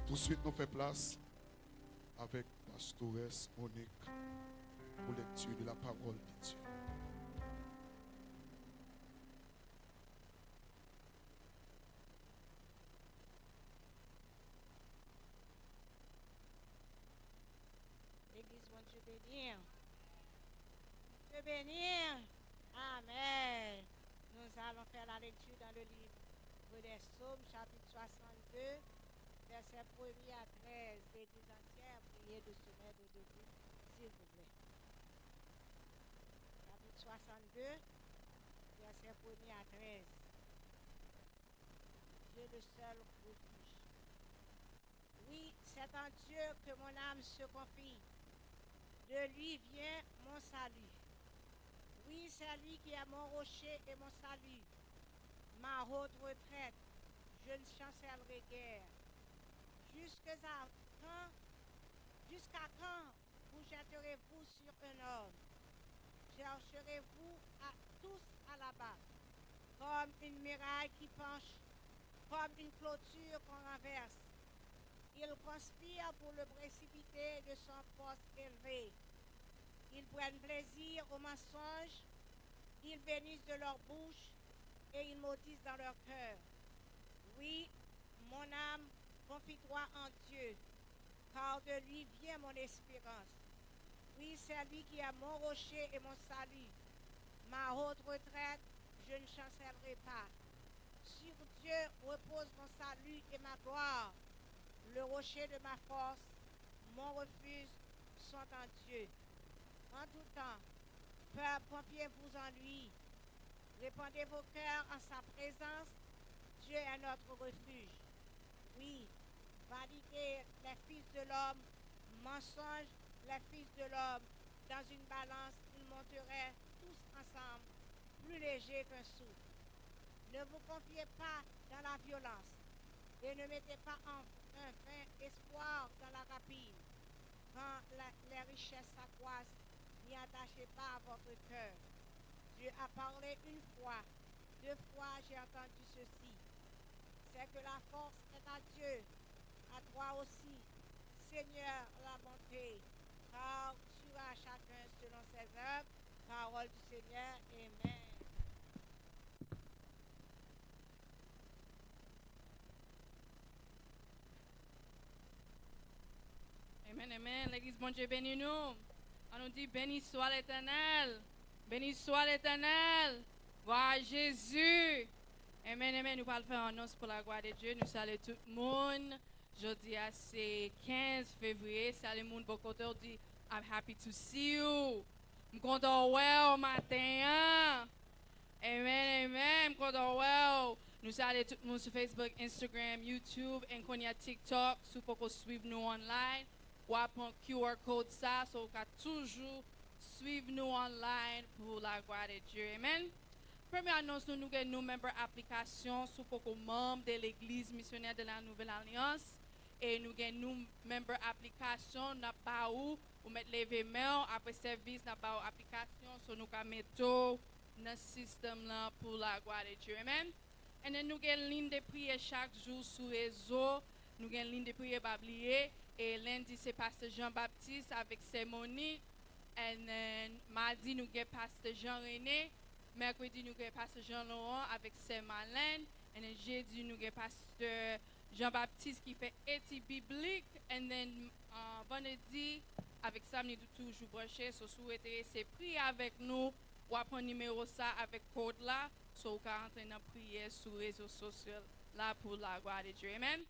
Tout de suite, nous faisons place avec Pastoresse Monique pour lecture de la parole de Dieu. L'église va Dieu bénir. Dieu bénir. Amen. Nous allons faire la lecture dans le livre des Psaumes, chapitre 62, verset 1er à 13. L'église entière, priez de se mettre debout, s'il vous plaît. Chapitre 62, verset 1er à 13. Dieu le seul refuge. Oui, c'est en Dieu que mon âme se confie. De lui vient mon salut. Oui, c'est lui qui est mon rocher et mon salut, ma haute retraite. Je ne chancellerai guère. Jusqu'à quand vous jetterez-vous sur un homme? Chercherez-vous tous à la bas, comme une muraille qui penche, comme une clôture qu'on renverse. Ils conspirent pour le précipiter de son poste élevé. Ils prennent plaisir au mensonge, ils bénissent de leur bouche et ils maudissent dans leur cœur. Oui, mon âme, confie-toi en Dieu, car de lui vient mon espérance. Oui, c'est lui qui est mon rocher et mon salut, ma haute retraite, je ne chancellerai pas. Sur Dieu repose mon salut et ma gloire. Le rocher de ma force, mon refuge sont en Dieu. En tout temps, peuple, confiez-vous en lui. Répandez vos cœurs en sa présence. Dieu est notre refuge. Oui, validez les fils de l'homme, mensonge les fils de l'homme. Dans une balance, ils monteraient tous ensemble, plus légers qu'un souffle. Ne vous confiez pas dans la violence et ne mettez pas un vain espoir dans la rapine. Quand les richesses s'accroissent, n'y attachez pas à votre cœur. Dieu a parlé une fois, 2 fois j'ai entendu ceci. C'est que la force est à Dieu, à toi aussi, Seigneur, la bonté, car tu as chacun selon ses œuvres. Parole du Seigneur, amen. Amen, amen. L'église, bon Dieu, bénis-nous. On nous dit, béni soit l'Éternel. Béni soit l'Éternel. Gloire à Jésus. Amen, amen. Nous allons faire un annonce pour la gloire de Dieu. Nous saluons tout le monde. Jeudi, c'est 15 février. Salut, le monde. Beaucoup de dit, I'm happy to see you. Je suis content au matin. Amen, amen. Je suis content. Nous saluons tout le monde sur Facebook, Instagram, YouTube, et qu'on y a TikTok. Si vous pouvez suivre nous online, ou apprendre QR code ça, so vous pouvez toujours suivre nous online pour la gloire de Dieu. Amen. Première annonce, nous avons nos membres application sous beaucoup membres de l'Église missionnaire de la Nouvelle Alliance. Et nous avons nos membres application, nous avons mettre les mails après service, nous avons application, so nous avons mettre dans le système là pour la gloire de Dieu. Amen. Et nous avons une ligne de prière chaque jour sur les réseaux. Nous avons une ligne de prière bablier. Et lundi, c'est Pasteur Jean-Baptiste avec Monique. Et mardi, nous avons Pasteur Jean-René. Mercredi, nous avons Pasteur Jean-Laurent avec Marlène. Et jeudi, nous avons Pasteur Jean-Baptiste qui fait études bibliques. Et vendredi, avec Sam, nous toujours branché. Si vous souhaitez, c'est prier avec nous. Ou apprendre numéro ça avec code là. So, vous pouvez entrer dans la prière sur les réseaux sociaux là pour la gloire de Dieu. Amen.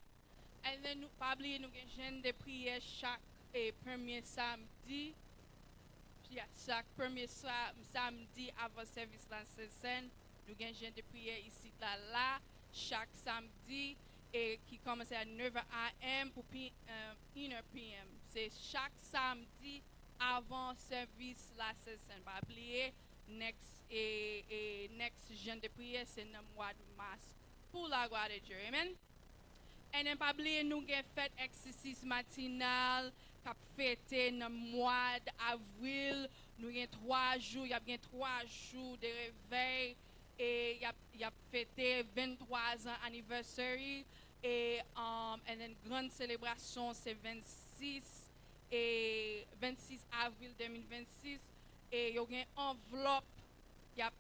Et nous pas oublier nous avons des prières chaque premier samedi. Chaque premier samedi avant service la scène, nous avons des prières ici là chaque samedi et qui commence à 9 am pour 1 p.m. C'est chaque samedi avant service la scène. Pas oublier next jeune de prière c'est dans le mois de mars pour la gloire de Dieu. Amen. Et ne pas oublier nous avons fait exercice matinal qui fêté dans le mois d'avril. Nous avons 3 jours, il y a bien 3 jours de réveil et il y a fêté 23 ans anniversaire et une grande célébration c'est 26 avril 2026 et il y a une enveloppe qui a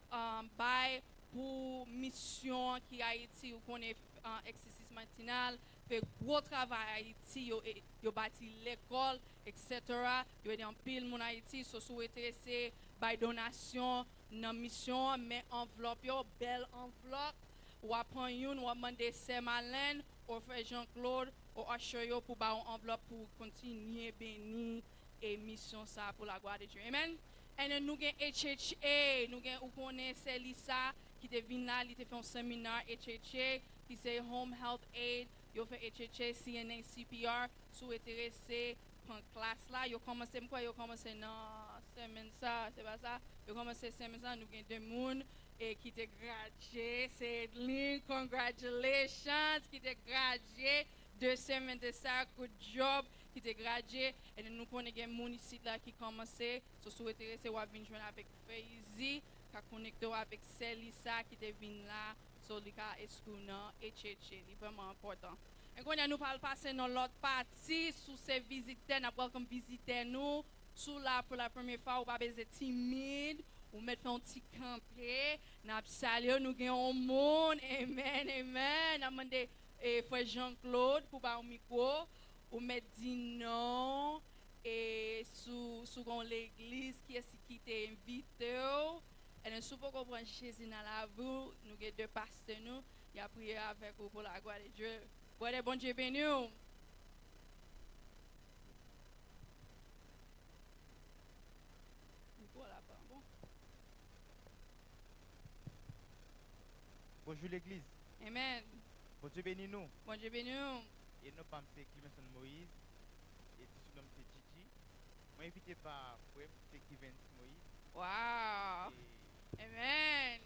bail pour mission qui Haïti où qu'on est exercice matinal fait gros travail à Haïti yo bâti l'école etc. yo aidé en pile mon Haïti so souhaiter c'est by donation dans mission mais enveloppe yo belle enveloppe ou apprend une ou demander Marlène ou frère Jean-Claude ou Usher yo pour ba enveloppe pour continuer béni et mission ça pour la gloire de Dieu. Amen. Et nous avons HHA, nous avons Lisa qui est venue là, qui a fait un séminaire HHA, qui c'est Home Health Aid, il a fait HHA, CNA, CPR, si vous êtes intéressé pour une classe là, il a commencé dans semaine ça, c'est pas ça, il a commencé semaine ça, nous avons 2 personnes qui étaient graduées, c'est Lynn, congratulations, qui étaient graduées, 2 semaines de ça, good job. Qui était gradué et nous connaissons des gens ici là qui commençaient so souhaiter c'est va venir joindre avec Faizi qui connecté avec Celisa qui était venu là so li ka escounan et c'est vraiment important. Et quand nous parle passer dans l'autre partie sous ces visiteurs n'a pas comme visiter nous sous là pour la première fois ou pas besoin timide ou mettre un petit campé n'a saluer nous gagnons un monde amen amen n'a demandé frère Jean-Claude pour ba un micro ou mettre dit non et sous l'église qui est qui t'a invité et nous sous pour comprendre Jésus dans la vie nous avons 2 pasteurs nous il a prié avec vous pour la gloire de Dieu. Bon Dieu béni. Bonjour l'église. Amen. Bon Dieu bénis nous. Bon Dieu béni. Et nos femmes c'est Clemenson Moïse et son nom c'est Gigi. Moi invité par frère c'est Kevin Moïse. Wow. Amen.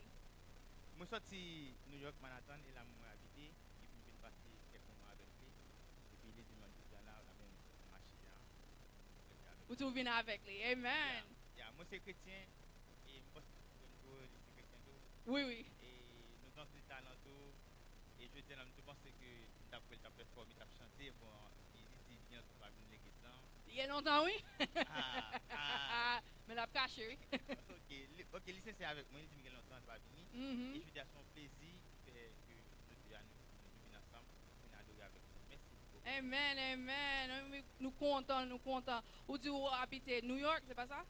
Moi sorti New York Manhattan et là moi habité et puis je passer quelques mois avec lui et puis les dimanches là on a même marché là. Vous tout venez avec lui. Amen. Moi c'est chrétien et moi c'est chrétien tout. Oui oui. Et nous dans le talent tout et je dis là je pense que d'après ta performance tu as chanté bon il dit bien tu vas venir l'église là. Il y a longtemps oui. Mais la caché oui. OK, lycée c'est avec moi, il dit que longtemps tu vas venir. Et je dis à son plaisir que je dis à nous venir ensemble, venir adorer avec nous. Merci beaucoup. Amen, amen. Nous comptons, nous comptons. Ou dit ou habiter New York, c'est pas ça?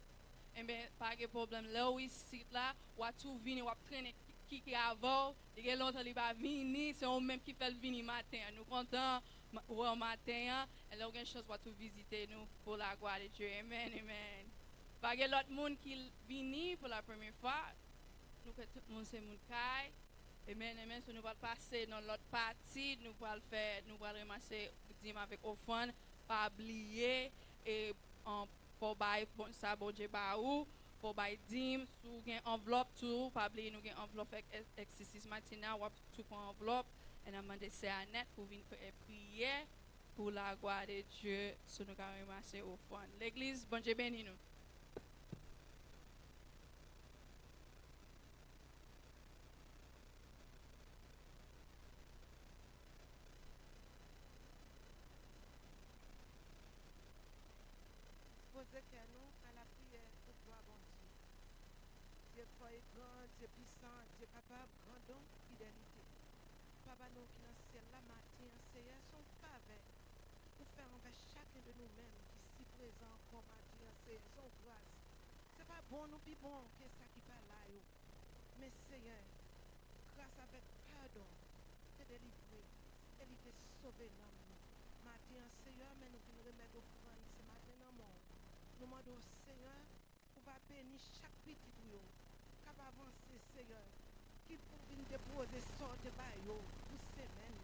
Eh bien, pas de problème. Là où ici, là, ou à tout venir, ou à traîner qui avant, il y a longtemps il va venir, c'est eux même qui fait le venir matin. Nous comptons ou au matin, et là, on a une chance de tout visiter nous pour la gloire de Dieu. Amen, amen. Pas de l'autre monde qui vient pour la première fois. Nous que tout le monde c'est mon caille. Amen, amen. So, nous allons passer dans l'autre partie, nous allons faire, nous allons ramasser dîme avec offrande, pas oublier et pour bailler ça bon Dieu baou, pour bailler dîme, sous une enveloppe tout, pas oublier nous une enveloppe avec exercice matinal ou tout pour enveloppe et nous demander c'est Annette pour venir prier pour la gloire de Dieu, so nous allons ramasser offrande. L'église, bon Dieu béni nous. Posez que nous à la prière pour toi, bon Dieu. Dieu fort et grand, Dieu puissant, Dieu capable, grand don, fidélité. Papa, nous qui dans le ciel, la matin, Seigneur, son faveur pour faire envers chacun de nous-mêmes qui s'y présent comme matin, Seigneur, son grâce. C'est pas bon, nous plus bon que ça qui parle là, yo. Mais Seigneur, grâce avec pardon, te délivrer, et il te sauver dans nous. Matin, Seigneur, mais nous voulons remettre offrande ce matin dans le monde. Nous demandons au Seigneur, on va bénir chaque petit bouillon, capable avancer, Seigneur, qui pour venir déposer sorte de baillot pour semaine.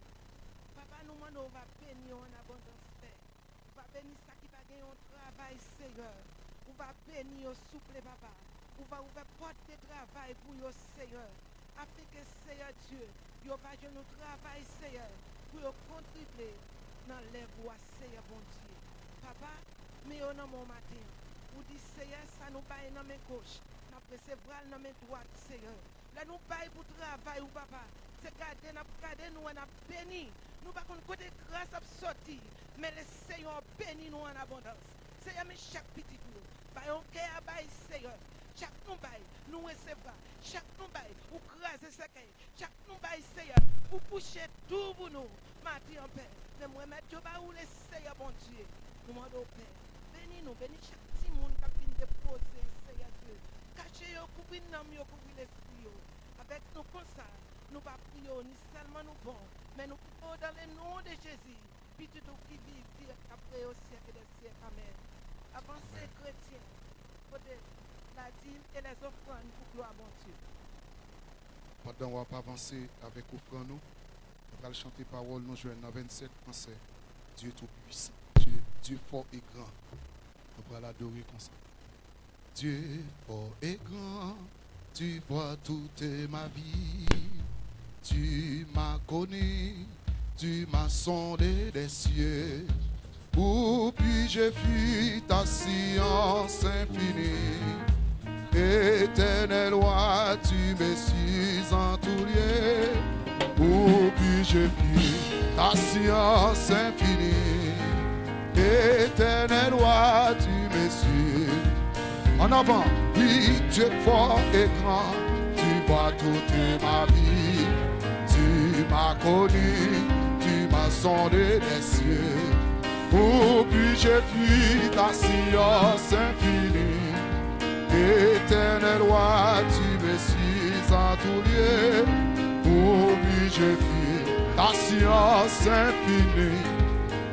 Papa, nous demandons, on va bénir en abondance paix. On va bénir ça qui va gagner un travail, Seigneur. On va bénir au souple, papa. On va ouvrir porte de travail pour vous, Seigneur. Afin que, Seigneur Dieu, vous va jouer notre travail, Seigneur, pour contribuer dans les voies, Seigneur, bon Dieu. Papa, mais au nom mon matin, vous dites Seigneur, ça nous baille dans mes gauche, nous recevoir dans mes droite, Seigneur. Là nous baille pour travail ou papa, c'est garder nous en béni. Nous pas côté grâce à sortir, mais le Seigneur bénit nous en abondance. Seigneur, mais chaque petit jour, baille on cœur baille Seigneur. Chaque nous baille, nous recevra. Chaque nous baille, ou craser ce cœur. Chaque nous baille Seigneur, ou coucher tout pour nous. Matin en paix. Mais moi mettre Dieu ba ou le Seigneur bon Dieu. Nous demandons au Père. Bénis-nous, bénis chaque petit monde qui a fini de poser, Seigneur Dieu. Cachez-nous, couvrez nous, couvrez l'esprit. Avec nous comme ça, nous ne prions ni seulement nous bons, mais nous prions dans le nom de Jésus. Puis tout qui vit après au siècle des siècles. Amen. Avancez, chrétiens, pour la dîme et les offrandes pour gloire à mon Dieu. Pendant qu'on va avancer avec offrande, nous allons chanter parole, nous jouons dans 27 français. Dieu tout-puissant. Dieu fort et grand. Nous allons l'adorer comme ça. Dieu fort et grand, tu vois toute ma vie. Tu m'as connu, tu m'as sondé des cieux. Où puis-je fuir ta science infinie? Éternel roi, tu me suis en tout lieu. Où puis-je fuir ta science infinie? Éternel roi, tu me suis. En avant, oui, tu es fort et grand, tu vois toute ma vie. Tu m'as connu, tu m'as sondé des cieux. Où puis-je fuir ta science infinie? Éternel roi, tu me suis en tout lieu. Où puis-je fuir ta science infinie?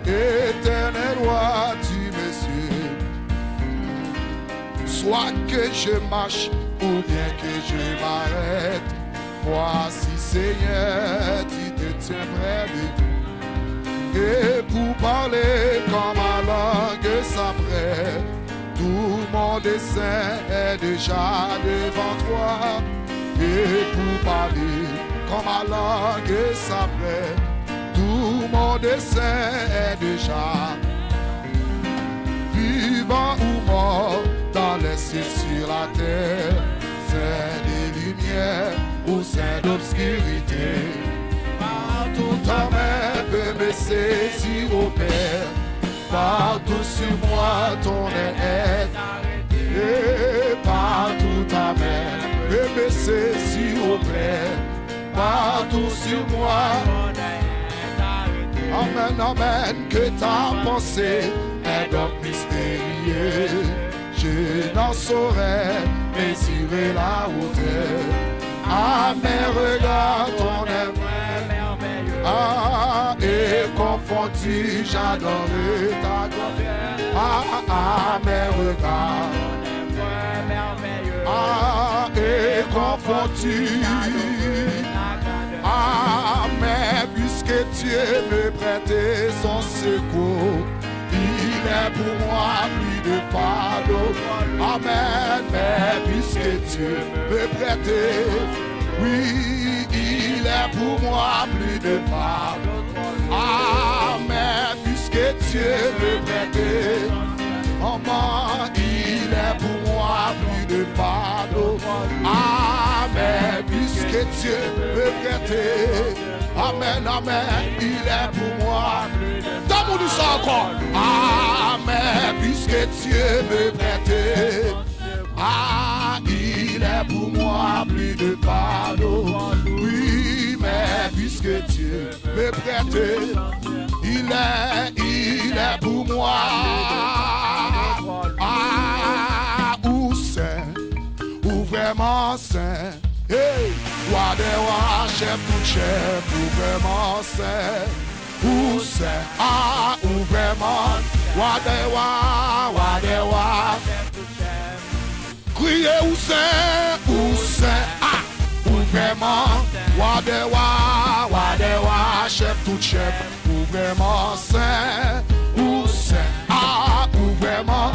Éternel roi, tu me suis. Soit que je marche ou bien que je m'arrête, voici Seigneur, tu te tiens près de nous. Et pour parler quand ma langue s'apprête, tout mon dessein est déjà devant toi. Et pour parler quand ma langue s'apprête, tout mon dessein est déjà vivant ou mort dans les cieux sur la terre, c'est des lumières ou c'est d'obscurité. Partout ta main peut me saisir au Père, partout sur moi ton aide arrêté. Partout ta main peut me saisir au Père, partout sur moi ton aide arrêté. Amen, amen. que ta pensée est donc mystérieuse. Je n'en saurais mesurer la hauteur. À mes regards, ton amour et confondu, j'adorerai ta gloire. À mes regards, et confondu. Mais puisque Dieu me prêtait son secours, il est pour moi plus de fardeau. Amen. Mais puisque Dieu me prêtait, oui, il est pour moi plus de fardeau. Amen. Puisque Dieu me prêtait, maman, il est pour moi plus de fardeau. Amen. Puisque Dieu me prêtait, amen, amen, il est pour moi. Donne-moi du sang encore. Amen. Puisque Dieu me prêtait, il est pour moi plus de fardeau. Oui, mais puisque Dieu me prêtait, il est pour moi. Où c'est, où vraiment c'est. Hey, roi des rois, chef tout chef, où vraiment c'est. Où c'est, où vraiment. Roi des rois, criez où c'est, où vraiment. Roi des rois, chef tout chef, où vraiment c'est. Où c'est, où vraiment.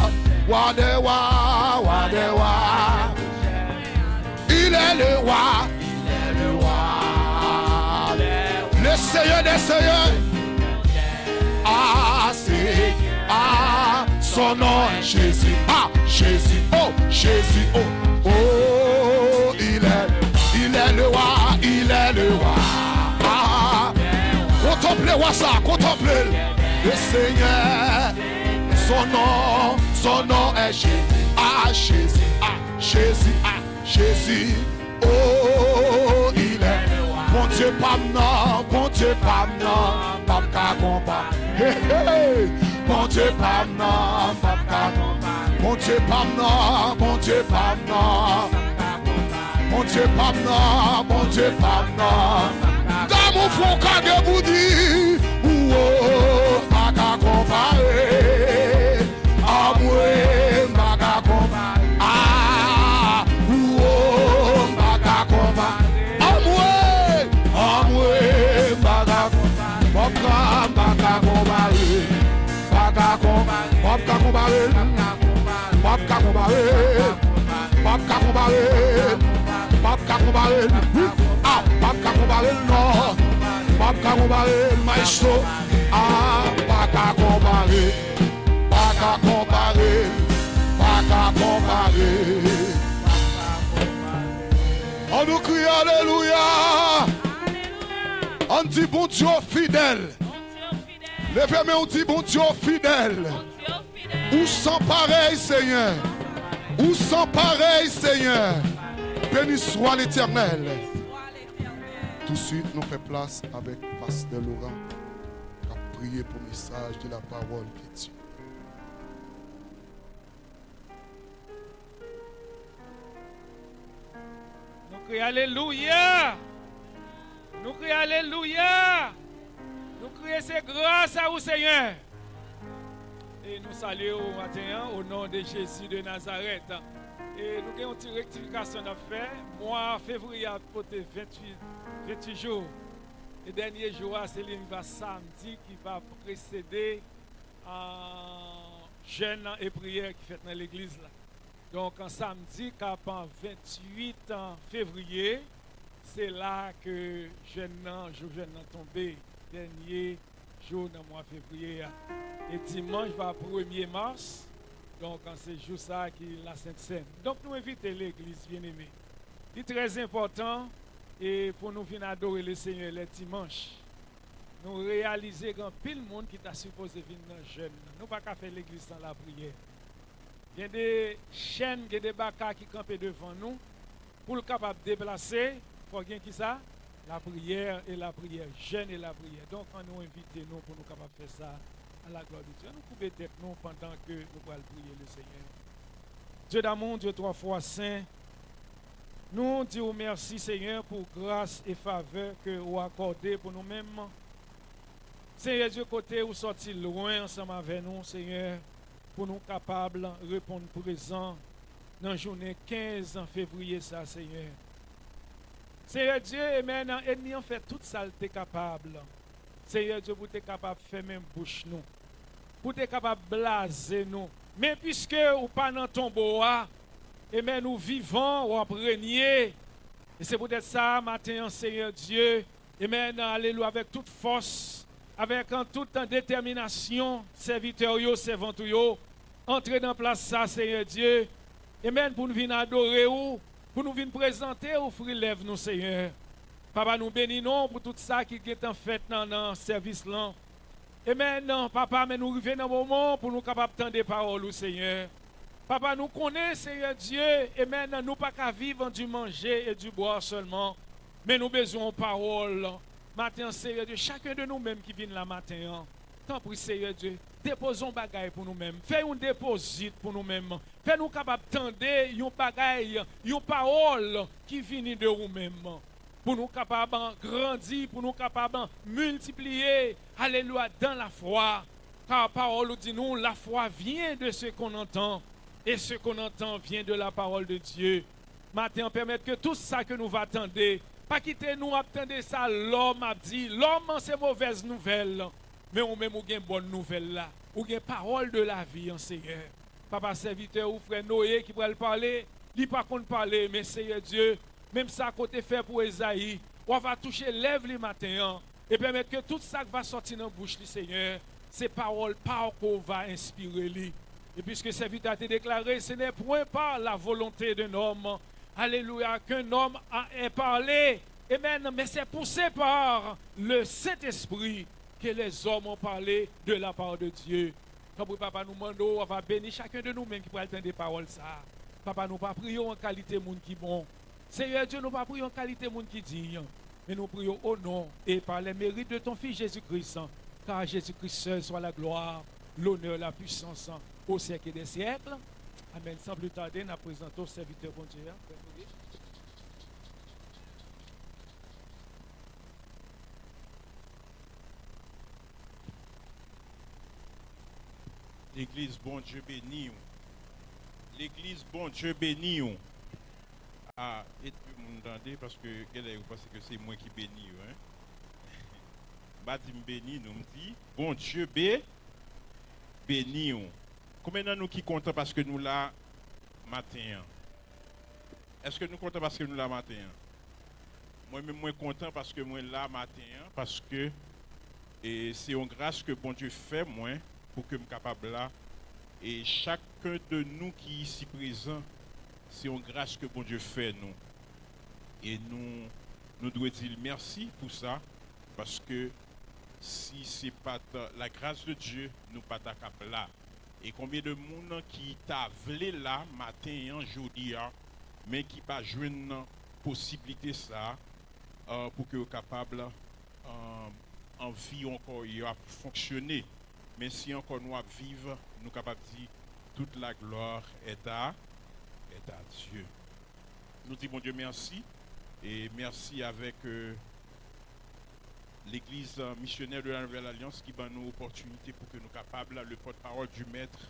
Roi des rois. Il est le roi, le Seigneur des seigneurs. C'est, son nom est Jésus. Jésus, Jésus, il est le roi. Contemplez-moi ça, contemplez le Seigneur. Son nom est Jésus. Jésus, il est. Mon Dieu, pas qu'à combattre. Mon Dieu, pas mon Dieu, dans mon front, quand je vous dis, pas qu'à comparer. Amoué, pas qu'à comparer. On nous crie alléluia. On dit bon Dieu fidèle. Levez-moi, on dit bon Dieu fidèle. Où sans pareil, Seigneur. Où sans pareil, Seigneur. Béni soit l'Éternel. Tout de suite, nous faisons place avec Pasteur Laurent qui a prié pour le message de la parole de Dieu. Nous crions alléluia. Nous crions alléluia. Nous crions c'est grâce à vous, Seigneur. Et nous saluons au matin au nom de Jésus de Nazareth. Et nous avons une petite rectification à faire. Mois février a porté 28 jours. Le dernier jour, c'est le samedi qui va précéder jeûne et prière qui fait dans l'église. Donc, en samedi, quand 28 février, c'est là que jeûne tombé, dernier jour dans le mois de février. Et dimanche va 1er mars, donc en ce jour ça qui est la Sainte Seine. Donc nous invitons l'église bien-aimée. C'est très important et pour nous venir adorer le Seigneur le dimanche. Nous réaliser qu'il y a pile de monde qui t'a supposé venir dans le jeûne. Nous ne pouvons pas faire l'église sans la prière. Il y a des chaînes, il y a des bacas qui campent devant nous. Pour le capable de déplacer, il faut qu'il y ait qui ça? La prière et la prière, jeûne et la prière. Donc, on nous invite nous pour nous capables de faire ça à la gloire de Dieu. Nous pouvons tête nous pendant que nous allons prier le Seigneur. Dieu d'amour, Dieu trois fois saint, nous disons merci Seigneur pour grâce et faveur que vous accordez pour nous-mêmes. Seigneur Dieu, côté où sorti loin ensemble avec nous, Seigneur, pour nous capables de répondre présent dans la journée 15 février, ça, Seigneur. Seigneur Dieu, et maintenant, l'ennemi en fait tout ça, tu es capable. Seigneur Dieu, pour être capable de faire même bouche nous, pour être capable de blaser nous. Mais puisque ou pas dans ton bois, et bien nous vivons ou régner. Et c'est peut-être ça, matin, Seigneur Dieu, et maintenant, alléluia, avec toute force, avec en toute détermination, serviteurs, servantes, entrez dans place ça, Seigneur Dieu, et même pour nous venir adorer ou, pour nous venir présenter, offrir lève nous, Seigneur. Papa, nous bénissons pour tout ça qui est en fait dans le service là. Et maintenant, papa, mais nous revenons dans un moment pour nous capables d'entendre des paroles, Seigneur. Papa, nous connaissons, Seigneur Dieu, et maintenant, nous pas qu'à vivre du manger et du boire seulement, mais nous besoin de paroles. Matin, Seigneur Dieu, chacun de nous-mêmes qui vient là matin, tant pis, Seigneur Dieu, déposons bagaille pour nous-mêmes. Fais un déposit pour nous-mêmes. Fais nous capables d'entendre une bagaille, une parole qui vient de nous-mêmes. Pour nous capables de grandir, pour nous capables de multiplier, alléluia, dans la foi. Car la parole dit nous, la foi vient de ce qu'on entend. Et ce qu'on entend vient de la parole de Dieu. Matin, permettre que tout ça que nous va attendre, pas quitter nous attendre ça, l'homme a dit, l'homme c'est mauvaise nouvelle. Mais on même ou une bonne nouvelle là, ou une parole de la vie en Seigneur. Papa serviteur ou frère Noé qui pourrait le parler, il pas qu'on parler, mais Seigneur Dieu, même ça côté fait pour Esaïe, on va toucher lèvres le matin et permettre que tout ça va sortir dans la bouche du Seigneur, ces paroles par qu'on va inspirer lui. Et puisque serviteur a été déclaré, ce n'est point par la volonté d'un homme, alléluia, qu'un homme a parlé, amen, mais c'est poussé par le Saint-Esprit que les hommes ont parlé de la part de Dieu. Comme papa nous demandons, on va bénir chacun de nous-mêmes qui pourrait entendre des paroles ça. Papa, nous pas prions en qualité monde qui bon. Seigneur Dieu, nous pas prions en qualité monde qui dit. Mais nous prions au nom et par les mérites de ton Fils Jésus-Christ. Car Jésus-Christ seul soit la gloire, l'honneur, la puissance au siècle des siècles. Amen. Sans plus tarder, nous présentons au serviteur bon Dieu. L'église bon Dieu béni. L'église bon Dieu béni. Ah, et puis vous m'entendez parce que vous pensez que c'est moi qui bénis, hein? Bah dit béni, nous me dit bon Dieu béni. Combien de nous qui comptons parce que nous là matin? Est-ce que nous comptons parce que nous là matin? Moi-même moi content parce que moi là matin parce que c'est une grâce que bon Dieu fait moi pour que je sois capable là. Et chacun de nous qui est ici présent, c'est une grâce que bon Dieu fait nous. Et nous devons dire merci pour ça, parce que si ce n'est pas la grâce de Dieu, nous ne sommes pas capables là. Et combien de monde qui t'a voulu là, matin et aujourd'hui, mais qui n'a pas joué une possibilité ça, pour que vous capable en vie encore à fonctionner. Mais si encore nous vivons, nous sommes capables de dire toute la gloire est à Dieu. Nous disons bon Dieu merci et merci avec l'Église missionnaire de la Nouvelle Alliance qui donne nous opportunité pour que nous soyons capables, le porte-parole du Maître,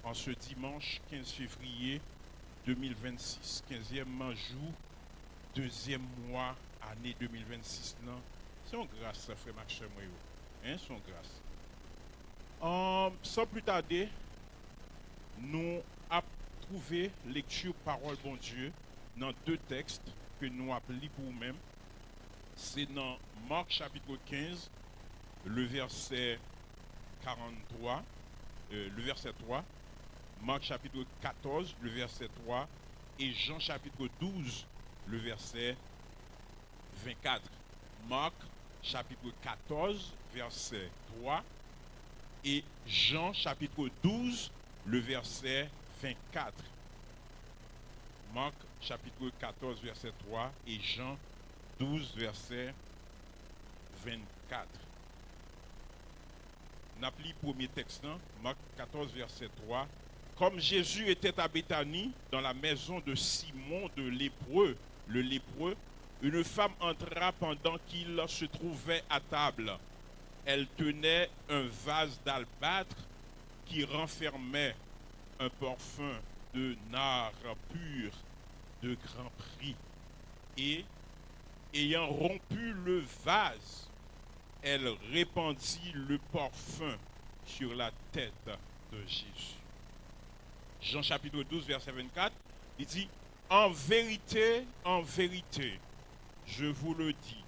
en ce dimanche 15 février 2026, 15e jour, 2e mois, année 2026. C'est une grâce, frère Maxime. C'est une grâce. Sans plus tarder, nous avons trouvé lecture parole bon Dieu dans deux textes que nous avons lus pour nous-mêmes. C'est dans Marc chapitre 15, le verset 43, le verset 3, Marc chapitre 14, le verset 3, et Jean chapitre 12, le verset 24. Marc chapitre 14, verset 3, et Jean chapitre 12, le verset 24. Marc chapitre 14, verset 3 et Jean 12, verset 24. n'a pris le premier texte, hein, Marc 14, verset 3. Comme Jésus était à Béthanie, dans la maison de Simon de Lépreux, le lépreux, une femme entra pendant qu'il se trouvait à table. Elle tenait un vase d'albâtre qui renfermait un parfum de nard pur de grand prix. Et, ayant rompu le vase, elle répandit le parfum sur la tête de Jésus. Jean chapitre 12, verset 24, il dit, en vérité, je vous le dis,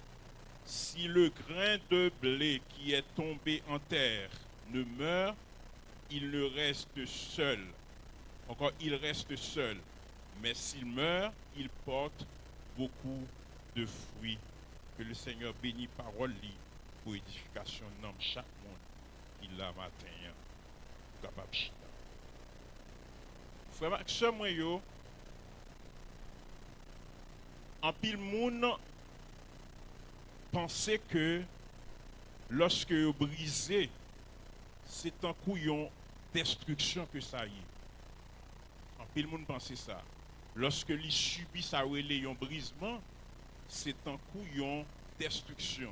si le grain de blé qui est tombé en terre ne meurt, il ne reste seul. Encore, il reste seul. Mais s'il meurt, il porte beaucoup de fruits. Que le Seigneur bénisse parole pour édification de chaque monde qui l'a matin capable. Frère Maxime, moi yo, en pile monde pensait que lorsque vous brisez, c'est un couillon destruction que ça y est. En pile monde pensait ça. Lorsque il subit ça un brisement, c'est un couillon destruction.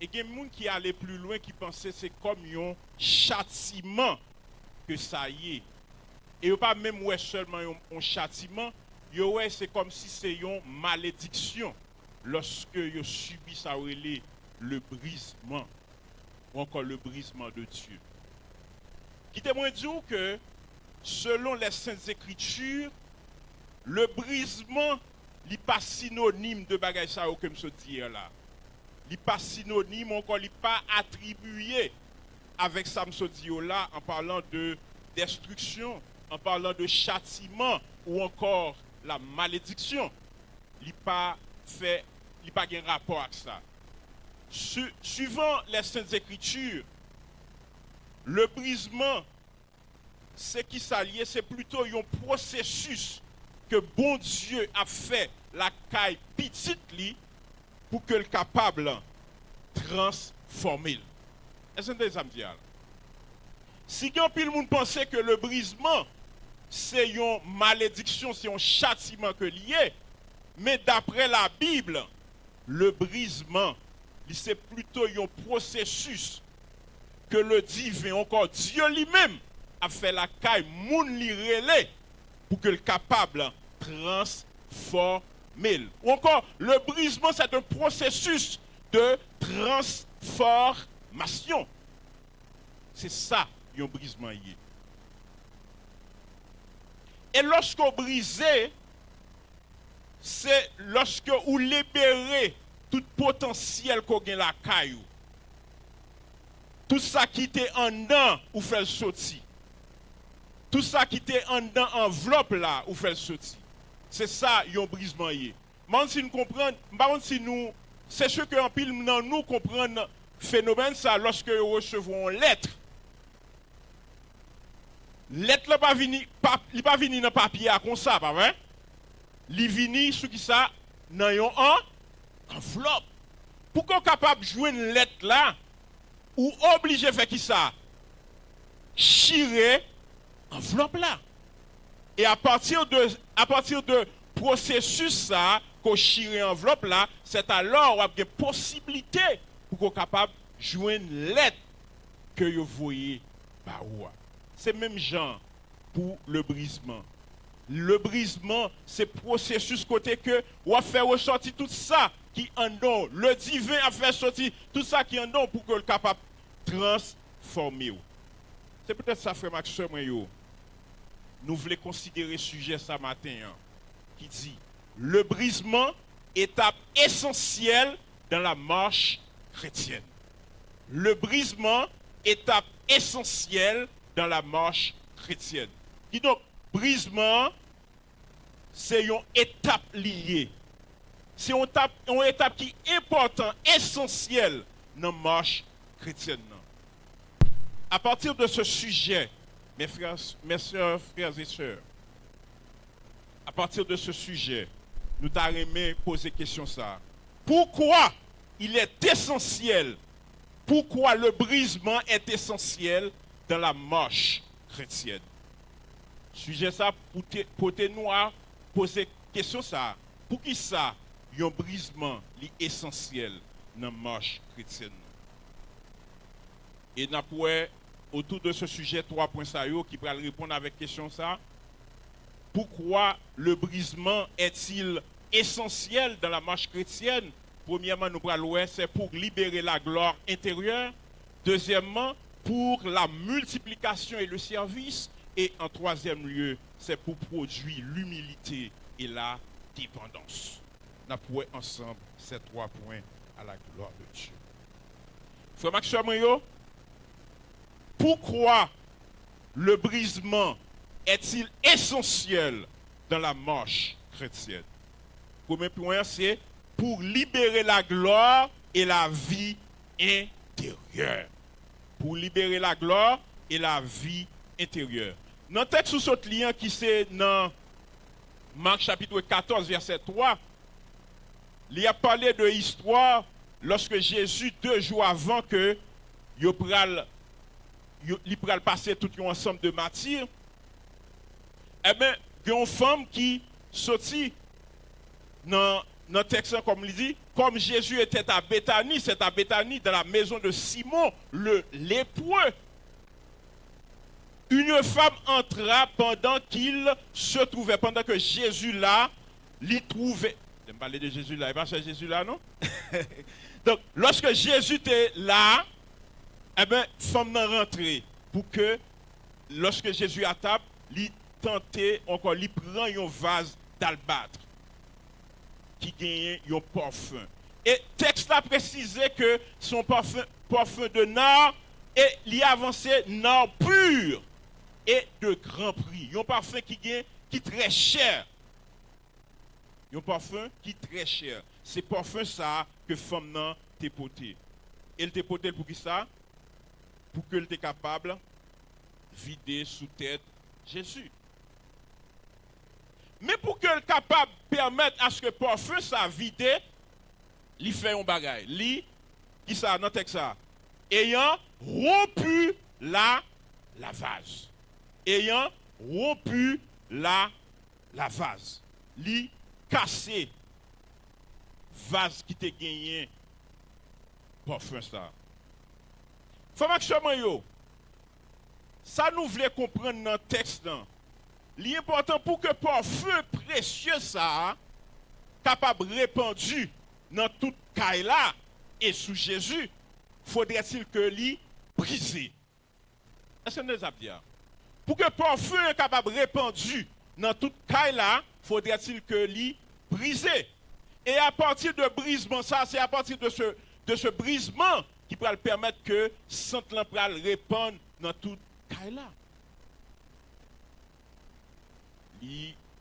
Et il y a des gens qui allaient plus loin qui pensaient que c'est comme un châtiment que ça y est. Et pas même ouais seulement un châtiment, ouais c'est comme si c'est une malédiction lorsque vous subit ça le brisement ou encore le brisement de Dieu. Qui témoigne dire que selon les Saintes Écritures, le brisement n'est pas synonyme de bagage ça que je dis là. Il n'est pas synonyme, encore il n'est pas attribué avec ça que dit là en parlant de destruction, en parlant de châtiment ou encore la malédiction. Il n'est pas fait, il pas un rapport avec ça. Suivant les Saintes Écritures, le brisement, c'est qui s'allie, c'est plutôt un processus que bon Dieu a fait la caille petite li pour que le capable transformer. Est-ce que vous avez si quelqu'un de monde pensait que le brisement c'est une malédiction, c'est un châtiment que lié, mais d'après la Bible, le brisement c'est plutôt un processus que le divin, encore Dieu lui-même, a fait la caille moun li relé pour que le capable transformer. Ou encore, le brisement, c'est un processus de transformation. C'est ça, un brisement. Et lorsque vous brisez, c'est lorsque vous libérez tout potentiel qu'on a la caillou. Tout ça qui était en dedans, vous faites sortir. Tout ça qui était en dedans, enveloppe là, vous faites sortir. C'est ça, un brisement. Mais si nous comprenons, si nous, c'est ce que en pile nous comprenons le phénomène ça lorsque nous recevons une lettre. Lettre là pas venir dans papier comme ça, pas vrai? Li vini sous qui ça dans une enveloppe. Pour qu'on capable de jouer une lettre là, ou obligé de faire qui ça? Chirer enveloppe là. Et à partir de processus ça, qu'on chire enveloppe là, c'est alors qu'on a des possibilités pour qu'on capable de jouer une lettre que vous voyez par où. C'est même genre pour le brisement. Le brisement, c'est processus côté que on a fait ressortir tout ça qui en don. Le divin a fait sortir tout ça qui en don pour que le capable transformer. C'est peut-être ça, frère Maxime, nous voulons considérer ce sujet ce matin, qui dit le brisement, étape essentielle dans la marche chrétienne. Le brisement, étape essentielle dans la marche chrétienne. Qui donc, brisement, c'est une étape liée. C'est une étape qui est importante, essentielle dans la marche chrétienne. À partir de ce sujet, mes frères, mes soeurs, frères et sœurs, à partir de ce sujet, nous t'avons aimé poser question ça. Pourquoi il est essentiel pourquoi le brisement est essentiel dans la marche chrétienne. Sujet ça pour nous à poser question ça. Pour qui ça, un brisement est essentiel dans la marche chrétienne. Et nous pourrons, autour de ce sujet, 3 points qui pourraient répondre avec question ça. Pourquoi le brisement est-il essentiel dans la marche chrétienne? Premièrement, nous parlons, c'est pour libérer la gloire intérieure. Deuxièmement, pour la multiplication et le service. Et en troisième lieu, c'est pour produire l'humilité et la dépendance. Nous pourrons ensemble ces 3 points à la gloire de Dieu. Frère Maxime, pourquoi le brisement est-il essentiel dans la marche chrétienne? Premier point, c'est pour libérer la gloire et la vie intérieure. Pour libérer la gloire et la vie intérieure. Dans le texte sous ce lien qui c'est dans Marc chapitre 14, verset 3, il a parlé de l'histoire lorsque Jésus, 2 jours avant que il pral passer tout un ensemble de matières, eh bien, il y a une femme qui sortit dans le texte, comme il dit, comme Jésus était à Béthanie, c'est à Béthanie, dans la maison de Simon, le lépreux. Une femme entra pendant qu'il se trouvait, pendant que Jésus là, l'y trouvait. Je vais parler de Jésus là, il va chercher Jésus là, non? Donc, lorsque Jésus était là, eh bien, femme n'a rentré pour que, lorsque Jésus à table, il tentait encore, il prend un vase d'albâtre qui gagne un parfum. Et texte a précisé que son parfum de nard, et il avancé nard pur et de grand prix. Un parfum qui est très cher. Un parfum qui est très cher. C'est parfum ça que femme n'a te porté. Elle te porté pour qui ça? Pour qu'elle soit capable de vider sous tête Jésus. Mais pour qu'elle soit capable de permettre à ce que le parfum soit vidé, il fait un bagage. Lui, qui ça dans le texte ça? Ayant rompu la vase. Ayant rompu la vase. Lui, cassé vase qui te gagné parfum ça. Faut ça nous voulait comprendre dans le texte là. L'important pour que parfum précieux ça capable répandu dans toute caille là et sous Jésus, faudrait-il que lui brisé. Est-ce que nous avons dit? Pour que parfum soit capable répandu dans toute caille là, faudrait-il que lui brisé. Et à partir de brisement ça, c'est à partir de ce brisement qui peut le permettre que Sainte Lampral répande dans toute caille là.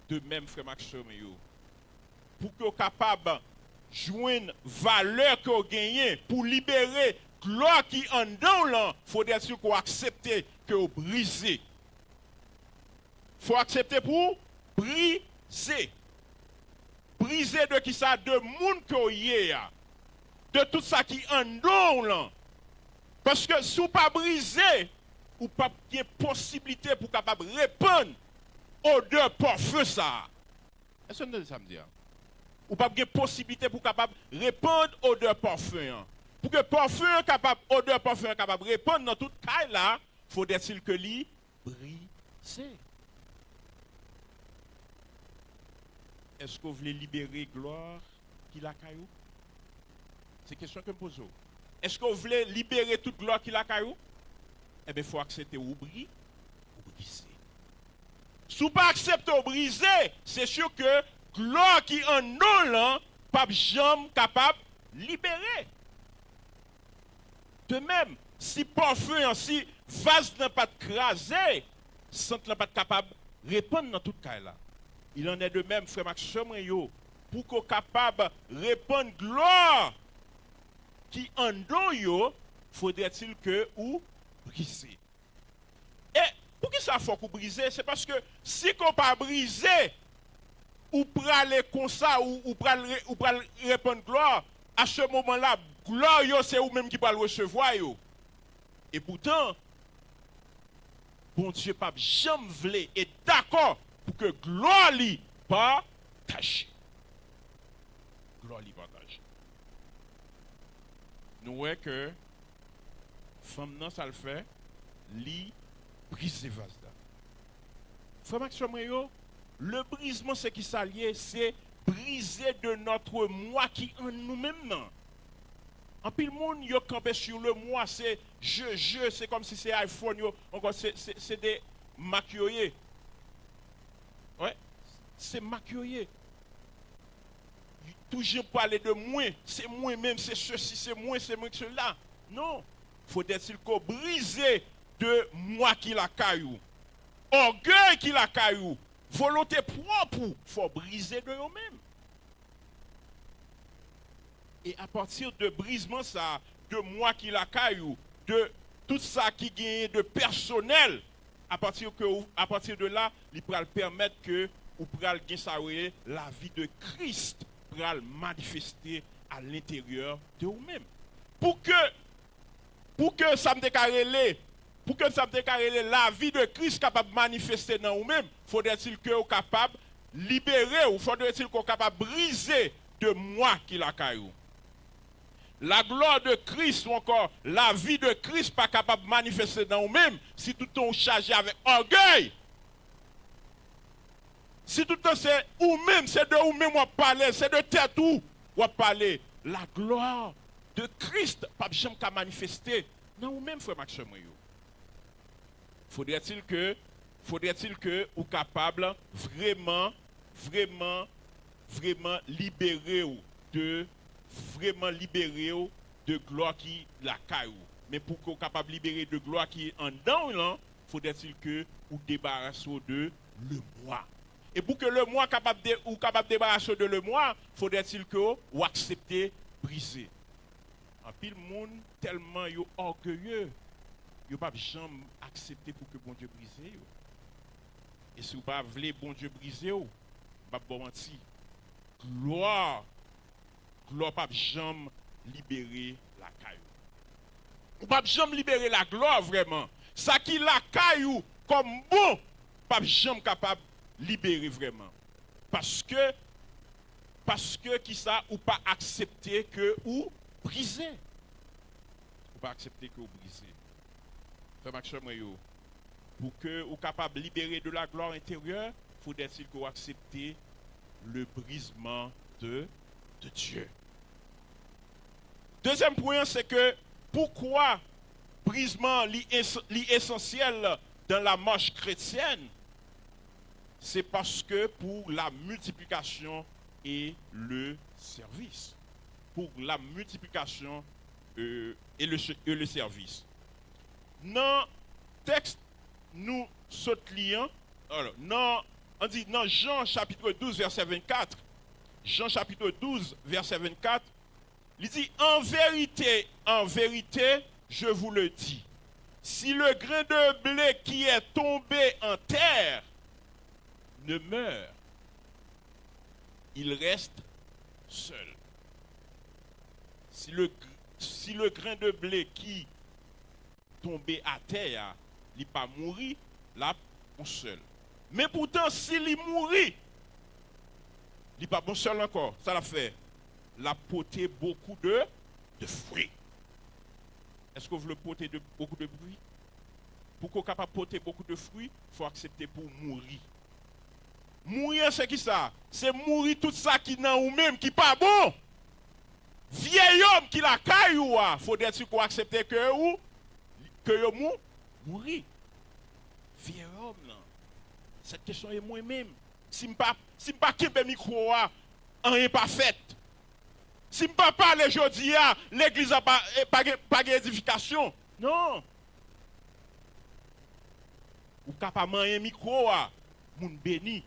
De même, frère Maxime, pour que vous soyez capable de joindre valeur que vous gagnez pour libérer gloire qui en dedans là, il faudrait que vous acceptez que vous brisez. Il faut accepter pour briser. Briser de qui ça? De monde que vous êtes. De tout ça qui en dedans là. Parce que si vous ne pas briser, vous n'avez pas de possibilité pour capable répondre odeur parfum ça. Est-ce que ça me dit? Ou pas de possibilité pour capable répondre odeur parfum. Pour que parfum capable odeur parfum capable répondre dans toute caille là, faudrait-il que lui brise. Est-ce que vous voulez libérer gloire qui la caillou? C'est une question que je me pose. Est-ce que vous voulez libérer toute gloire qui la caillou? Eh bien, il faut accepter ou briser. Si vous ne pas accepter ou briser, c'est sûr que gloire qui en nous là, pas jamais capable de libérer. De même, si parfum, si vase n'a pas crasé, Sainte n'a pas capable de répondre dans toute cas là. Il en est de même, frère Maxime, pour qu'on capable de répondre gloire qui en nous, faudrait-il que ou briser. Et pour qui ça faut qu'on brise? C'est parce que si qu'on pas briser, ou pour aller comme ça, ou pour répondre gloire, à ce moment-là, gloire yo, c'est ou même qui va le recevoir yo. Et pourtant, bon Dieu pas jamais voulu et d'accord pour que gloire li partage. Gloire li partage. Nous voyons que femme nan ça le fait, li brise vase là. Frère Maxime yo, le brisement c'est qui s'allie, c'est briser de notre moi qui en nous-mêmes. En pile monde yo campé sur le moi, c'est je, c'est comme si c'est iPhone yo, encore c'est des maquillés. Ouais, c'est maquillé. Toujours parler de moi, c'est moi-même, c'est ceci, c'est moi que cela. Non, faut-il qu'on brise de moi qui la caillou. Orgueil qui la caillou. Volonté propre, faut briser de eux-mêmes. Et à partir de brisement ça, de moi qui la caillou, de tout ça qui gagne de personnel, à partir de là, il pourra permettre que ou pourra gagner la vie de Christ pourra manifester à l'intérieur de vous-même. Pour que ça me déclare pour que ça me déclare la vie de Christ capable de manifester dans vous-même, faudrait-il que vous capable libérer ou faudrait-il qu'on capable briser de moi qui la caillou. La gloire de Christ ou encore la vie de Christ pas capable de manifester dans vous-même si tout le temps chargé avec orgueil. Si tout le temps c'est vous-même, c'est de vous-même on parle, c'est de tête où on parle. La gloire de Christ pas jamais qu'à manifester dans vous-même, frère Maxime. Faudrait-il que vous capable vraiment libérer de gloire qui la caillou. Mais pour que vous capable libérer de gloire qui est en dedans, faudrait-il que vous débarrassez de le moi. Et pour que le moi capable débarrasser de le moi, faudrait-il que vous acceptez briser. En pile monde tellement yo orgueilleux, yo pas jamais accepter pour que bon Dieu brise yo. Et si vous pas voulez bon Dieu briser yo, pas bon menti. Gloire pas jamais libérer la caillou. Ou pas jamais libérer la gloire vraiment. Ça qui la caillou comme bon, pas jamais capable libérer vraiment. Parce que qui ça ou pas accepter que ou briser. Ou pas accepter que ou briser. Frère Maxime, pour que vous capable de libérer de la gloire intérieure, faudrait-il que vous acceptez le brisement de Dieu. Deuxième point, c'est que pourquoi brisement est essentiel dans la marche chrétienne? C'est parce que pour la multiplication et le service. Pour la multiplication et le service. Dans le texte, nous sautons, on dit dans Jean chapitre 12, verset 24, Jean chapitre 12, verset 24, il dit, en vérité, je vous le dis, si le grain de blé qui est tombé en terre ne meurt, il reste seul. Si le grain de blé qui tombé à terre, il n'est pas mourir, là, on seul. Mais pourtant, s'il est mourir, il n'est pas bon seul encore. Ça l'a fait. La porter beaucoup de fruits. Est-ce que vous voulez porter beaucoup de fruits? Pour qu'on soit capable de porter beaucoup de fruits, il faut accepter pour mourir. Mourir, c'est qui ça? C'est mourir tout ça qui n'a ou même, qui pas bon. Vieil homme qui la caille ou il faut dire qu'on accepte que vous mourir. Vieil homme, là. Cette question est moi-même. Si je ne suis pas le micro, rien n'est pas fait. Si je ne pas parler aujourd'hui, l'église n'a pas d'édification. Non. Ou capable de manger un micro, moun béni.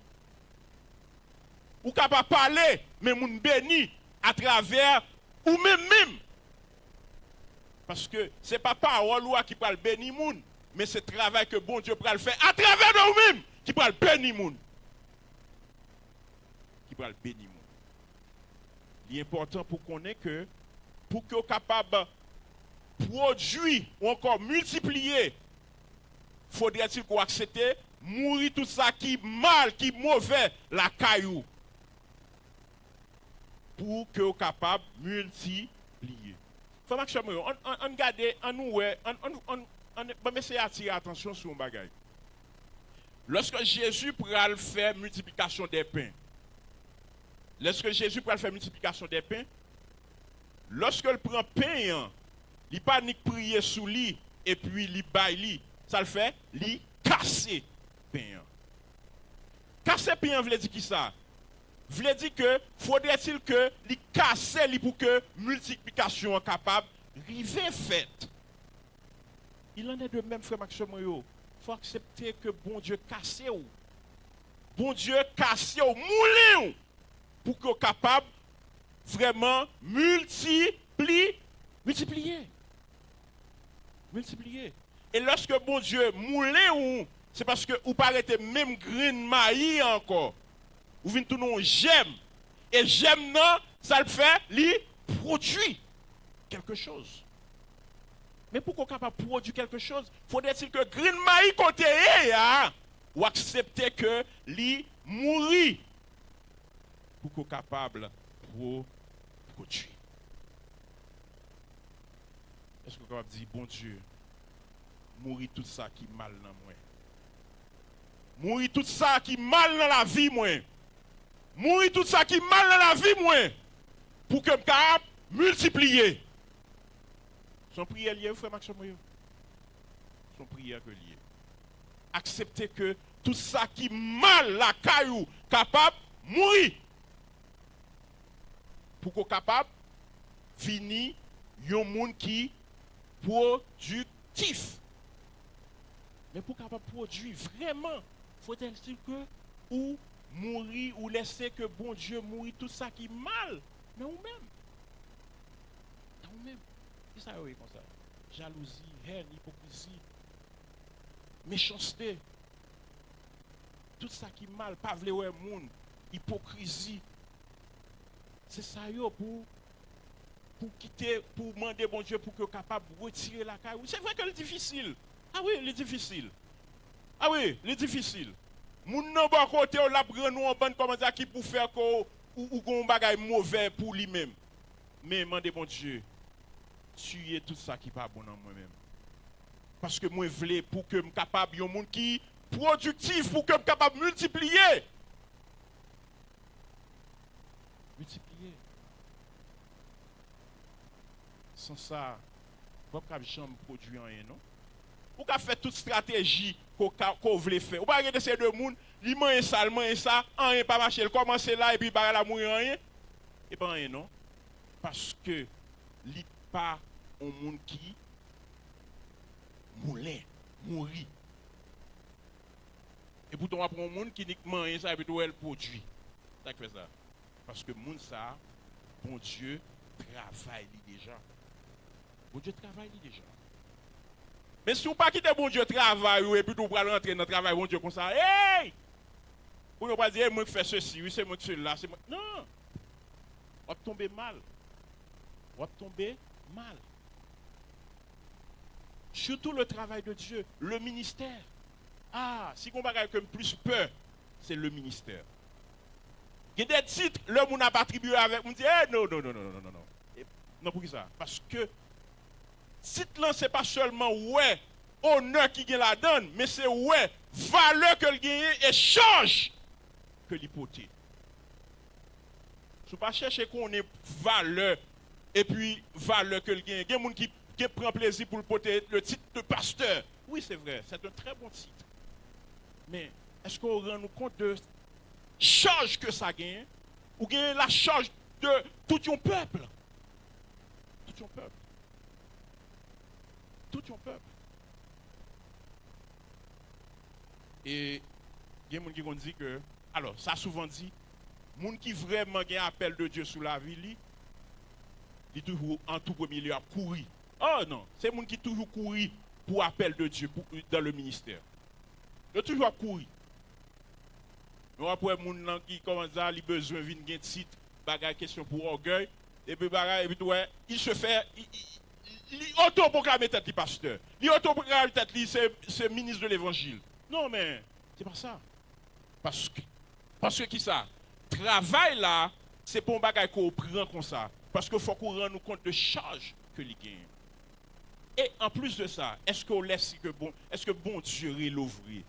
Ou capable de parler, mais moun béni à travers ou même. Parce que ce n'est pas parole qui peut le bénir moun, mais c'est le travail que bon Dieu peut le faire à travers de vous-même qui peut le bénir moun. Qui peut le bénir moun. Il est important pour qu'on ait que pour que capable de produire ou encore multiplier, faudrait-il qu'on accepte mourir tout ça qui mal, qui mauvais, la caillou, pour que capable de multiplier. Faut on garde, on nous, on essayer d'attirer attention sur un bagage. Lorsque Jésus pourra faire multiplication des pains, lorsque Jésus pourra faire multiplication des pains, lorsque il prend pain, il pas ni prier sous lui et puis il baille, ça le fait, il casse pain. Casser pain veut dire qui ça? Veut dire que faudrait-il que il casse pour que multiplication soit capable river faite. Il en est de même, frère Maxime. Il faut accepter que bon Dieu casse ou. Bon Dieu casse ou, moulin pour qu'il soit capable vraiment multiplier. Et lorsque bon Dieu moulin ou, c'est parce que vous paraissez même green maïs encore. Vous venez tout non j'aime. Et j'aime non, ça le fait, il produit quelque chose. Mais pour qu'on soit capable de produire quelque chose, faudrait-il que green maïs côté ou accepter que lui mourit pour qu'on soit capable de produire. Est-ce qu'on est capable de dire, bon Dieu, mourir tout ça qui est mal dans moi. Mourir tout ça qui est mal dans la vie, moi. Mourir tout ça qui est mal dans la vie, moi. Pour que je capable multiplier. Son prière lié, frère Maxime. Son prière que lié. Accepter que tout ça qui est mal la caillou capable de mourir. Pour qu'on capable de finir un monde qui productif. Mais pour capable de produire vraiment, faut-il que ou mourir ou laisser que bon Dieu mourir tout ça qui est mal dans vous-même. Dans vous-même. C'est ça oui comme ça. Jalousie, haine, hypocrisie, méchanceté. Tout ça qui est mal, pas vouloir monde, hypocrisie. C'est ça yo pour quitter, pour demander bon Dieu pour que capable de retirer la caille. C'est vrai que c'est difficile. Ah oui, c'est difficile. Ah oui, c'est difficile. Moun nan bon côté on l'a prend nous en bonne comment ça qui pour faire ou gon bagay mauvais pour lui-même. Mais demandez bon Dieu, tuer tout ça qui pas bon dans moi-même. Parce que moi vle pour que me capable un monde qui productif pour que me capable multiplier. Multiplier. Sans ça, pas capable jamais produire rien non. Ou ka fait toute stratégie qu'on veut faire. Ou pas regarder ces deux monde, li mange ça, rien pas marcher, il commence là et puis ba la mourir rien. Et pas rien non. Parce que li pas un monde qui mourir. Et pourtant on prend un monde qui dit mange ça et puis tout elle produit. Ça fait ça. Parce que monde ça bon Dieu travaille déjà. Bon Dieu travaille déjà. Mais si vous ne pas quitter bon Dieu travail et puis vous allez rentrer dans le travail bon Dieu comme ça, hey! Vous ne pas dire moi qui fais ceci, oui c'est moi qui fais là, c'est moi. Non! On va tomber mal. Surtout le travail de Dieu, le ministère. Ah, si on a comme plus peur, c'est le ministère. Il y a des titres, l'homme n'a pas attribué avec, on dit, non. Non, pour qui ça? Parce que titre là, ce n'est pas seulement ouais, honneur qui gagne la donne, mais c'est ouais, valeur que le gagne et change que l'hypothèse. Si vous ne pas chercher qu'on ait valeur et puis valeur que le gagne, il y a des gens qui prend plaisir pour le titre de pasteur. Oui, c'est vrai, c'est un très bon titre. Mais est-ce qu'on rend nous compte de charge que ça gagne ou gagne la charge de tout un peuple? Tout un peuple. Et il y a des gens qui disent que, alors, ça souvent dit, les gens qui vraiment ont un appel de Dieu sur la vie, ils toujours en tout premier lieu à courir. Oh non, c'est les gens qui toujours courir pour appel de Dieu dans le ministère. Ils toujours courir. Mais après, les gens qui commencent à avoir besoin de venir titre, bagage question pour orgueil, et puis ouais, il se fait, il autoproclame tête de pasteur. Il autoproclame tête de c'est ministre de l'évangile. Non, mais c'est pas ça. Parce que qui ça? Travail là, c'est pour un bagage qu'on prend comme ça. Parce qu'il faut qu'on rende nous compte de charge que les gagne. Et en plus de ça, est-ce qu'on laisse que bon, est-ce que bon Dieu l'ouvrir?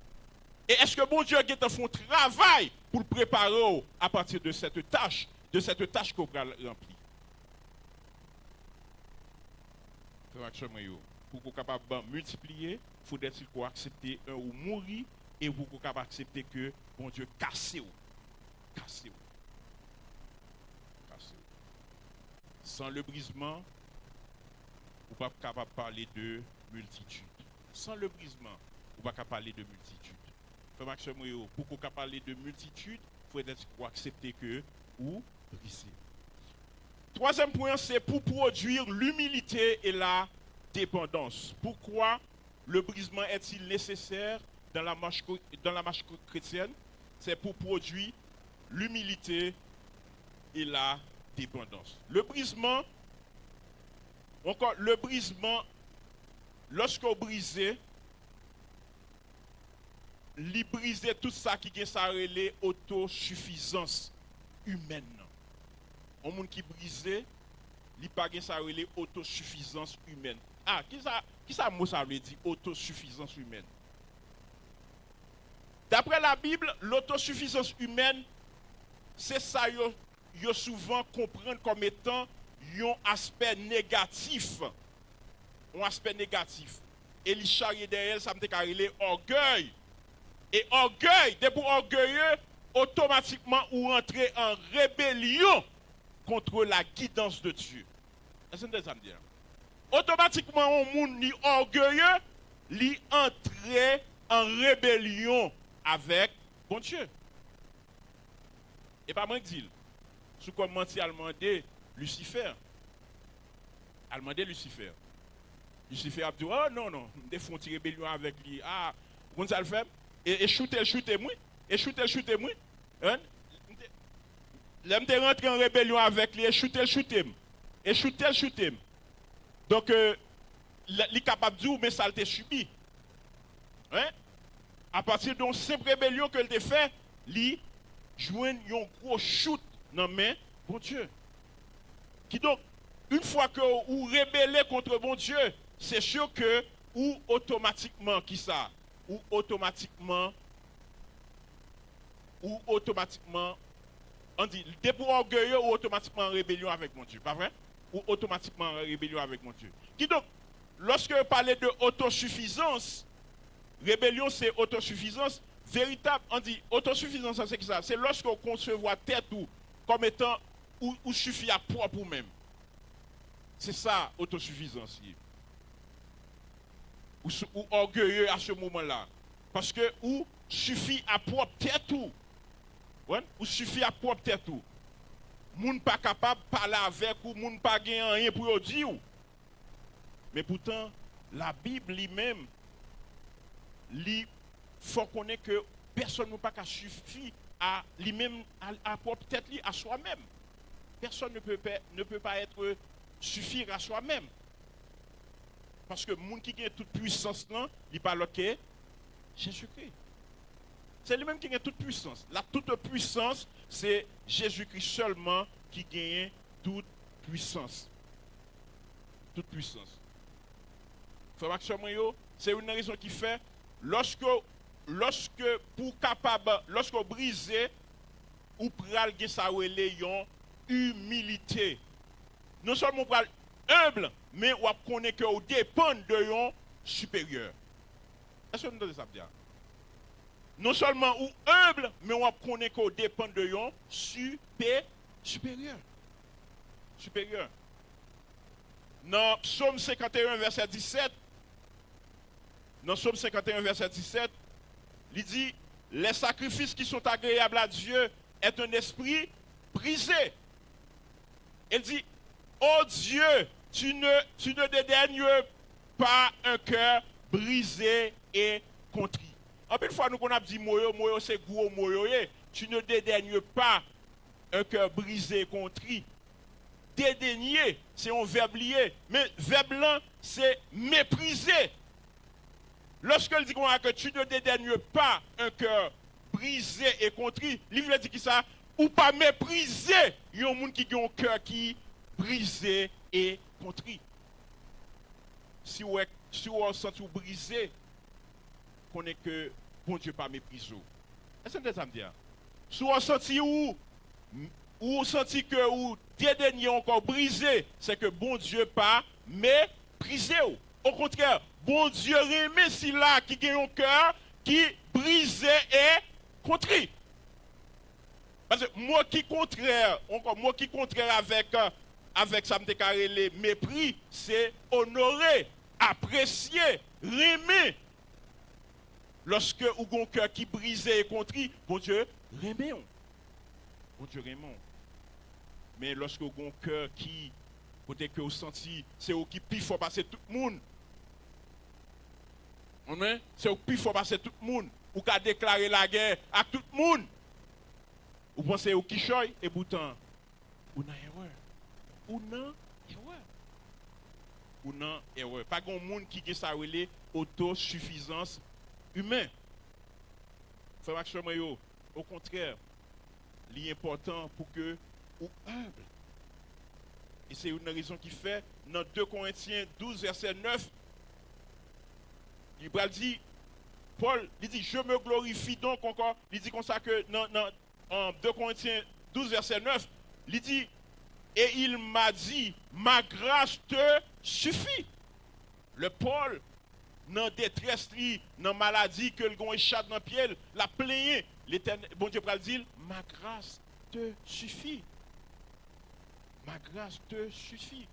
Et est-ce que bon Dieu a fait un travail pour le préparer à partir de cette tâche qu'on va remplir? Pour qu'on soit capable de multiplier, il faudrait-il qu'on accepte un ou mourir et pour qu'on soit capable d'accepter que bon Dieu casse ou. Sans le brisement, on ne peut pas capable de parler de multitude. Sans le brisement, on ne peut pas parler de multitude. Pour qu'on puisse parler de multitude, il faut être accepter que ou briser. Troisième point, c'est pour produire l'humilité et la dépendance. Pourquoi le brisement est-il nécessaire dans la marche chrétienne? C'est pour produire l'humilité et la dépendance. Le brisement, lorsqu'on brise, il brise tout ça qui est sa autosuffisance humaine. Un monde qui brise, il n'a pas sa autosuffisance humaine. Ah, qui ça mot ça veut dire autosuffisance humaine? D'après la Bible, l'autosuffisance humaine, c'est ça yo souvent comprendre comme étant un aspect négatif. Un aspect négatif. Et les charrier derrière, ça me dit orgueil. Et orgueil, dès pour orgueilleux, automatiquement ou entrer en rébellion contre la guidance de Dieu. Est-ce que ça me dit? Automatiquement, on monde ni orgueilleux, li entrer en rébellion avec bon Dieu. Et pas moi qui dis, sous comme menti a demandé Lucifer. A demandé Lucifer. Lucifer a dit, oh non, des font une rébellion avec lui. Ah, vous ça le fait? Et shootez-moi. Et shootez-moi. Hein? Là, je rentré en rébellion avec lui. Et shootez-moi. Et shootez-moi. Donc, il est capable de dire, mais ça l'a subi. Hein? À partir d'une simple rébellion que il a fait, il joue un gros shoot dans la main, bon Dieu. Qui donc, une fois que vous rébellez contre bon Dieu, c'est sûr que ou automatiquement, qui ça? Ou automatiquement, on dit, dès pour orgueilleux ou automatiquement en rébellion avec mon Dieu, pas vrai? Ou automatiquement en rébellion avec mon Dieu. Qui donc, lorsque vous parlez de autosuffisance, rébellion c'est autosuffisance, véritable, on dit autosuffisance c'est ça, c'est lorsqu'on concevoir tête ou comme étant ou suffit à propre ou même. C'est ça, autosuffisance. Ou orgueilleux à ce moment-là. Parce que ou suffit à propre tête ou. Ouais? Ou suffit à propre tête ou. Moun pas capable de parler avec ou moun pas gagner rien pour dire. Mais pourtant, la Bible lui-même, il faut connaître que personne n'a pas suffi à lui-même, à propre tête, à soi-même. Personne ne peut pas être suffire à soi-même. Parce que le monde qui a toute puissance, il parle que Jésus-Christ. C'est lui-même qui a toute puissance. La toute puissance, c'est Jésus-Christ seulement qui gagne toute puissance. Toute puissance. C'est une raison qui fait, lorsque pour capable, lorsque briser, ou pral gen sa une humilité. Non seulement pral humble, mais on connaît que on dépend de yon supérieur. Est-ce que vous entendez ça bien? Non seulement ou humble, mais on connaît qu'on dépend de yon supérieur. Supérieur. Dans Psaume 51, verset 17, il dit, les sacrifices qui sont agréables à Dieu est un esprit brisé. Il dit, oh Dieu, tu ne dédaignes pas un cœur brisé et contrit. En plus, fois, nous qu'on a dit, moyo c'est gros moyo, tu ne dédaignes pas un cœur brisé et contrit. dédaigner, c'est un verbe lié. Mais verbe là, c'est mépriser. Lorsqu'elle dit que tu ne dédaignes pas un cœur brisé et contrit, il veut dire qui ça? Ou pas mépriser un monde qui a un cœur qui brisé et contrit. Si vous sentez brisé, connaît que bon Dieu pas méprisé. Est-ce que ça me dit? Si vous sentez ou senti que ou dédaigné encore brisé, c'est que bon Dieu pas méprisé. Au contraire, bon Dieu remet si là qui a un cœur qui brisé et contrit. Parce que moi qui contraire avec ça me carré mépris, c'est honorer, apprécier, remet. Lorsque ou un cœur qui brisé et contrit, bon Dieu remet. Bon Dieu remet. Mais lorsque vous avez un cœur qui, peut-être que vous sentez, c'est vous qui plus fort passer tout le monde. C'est vous qui plus fort passer tout le monde. Ou qui déclarer la guerre à tout le monde. Vous pensez au qui choye et pourtant, vous n'avez erreur. Ou non erreur. Ou non erreur. Pas grand monde qui a ça relé autosuffisance humaine. Frère Maxime, au contraire, l'important pour que ou humble. Et c'est une raison qui fait, dans 2 Corinthiens 12, verset 9, il dit, Paul, il dit, je me glorifie donc encore, il dit comme ça que en 2 Corinthiens 12, verset 9, il dit, et il m'a dit, ma grâce te suffit. Le Paul, dans détresse, dans maladie, que le gon échappe dans le pied, la plaigné, l'Éternel, bon Dieu, il dit, ma grâce te suffit. Ma grâce te suffit.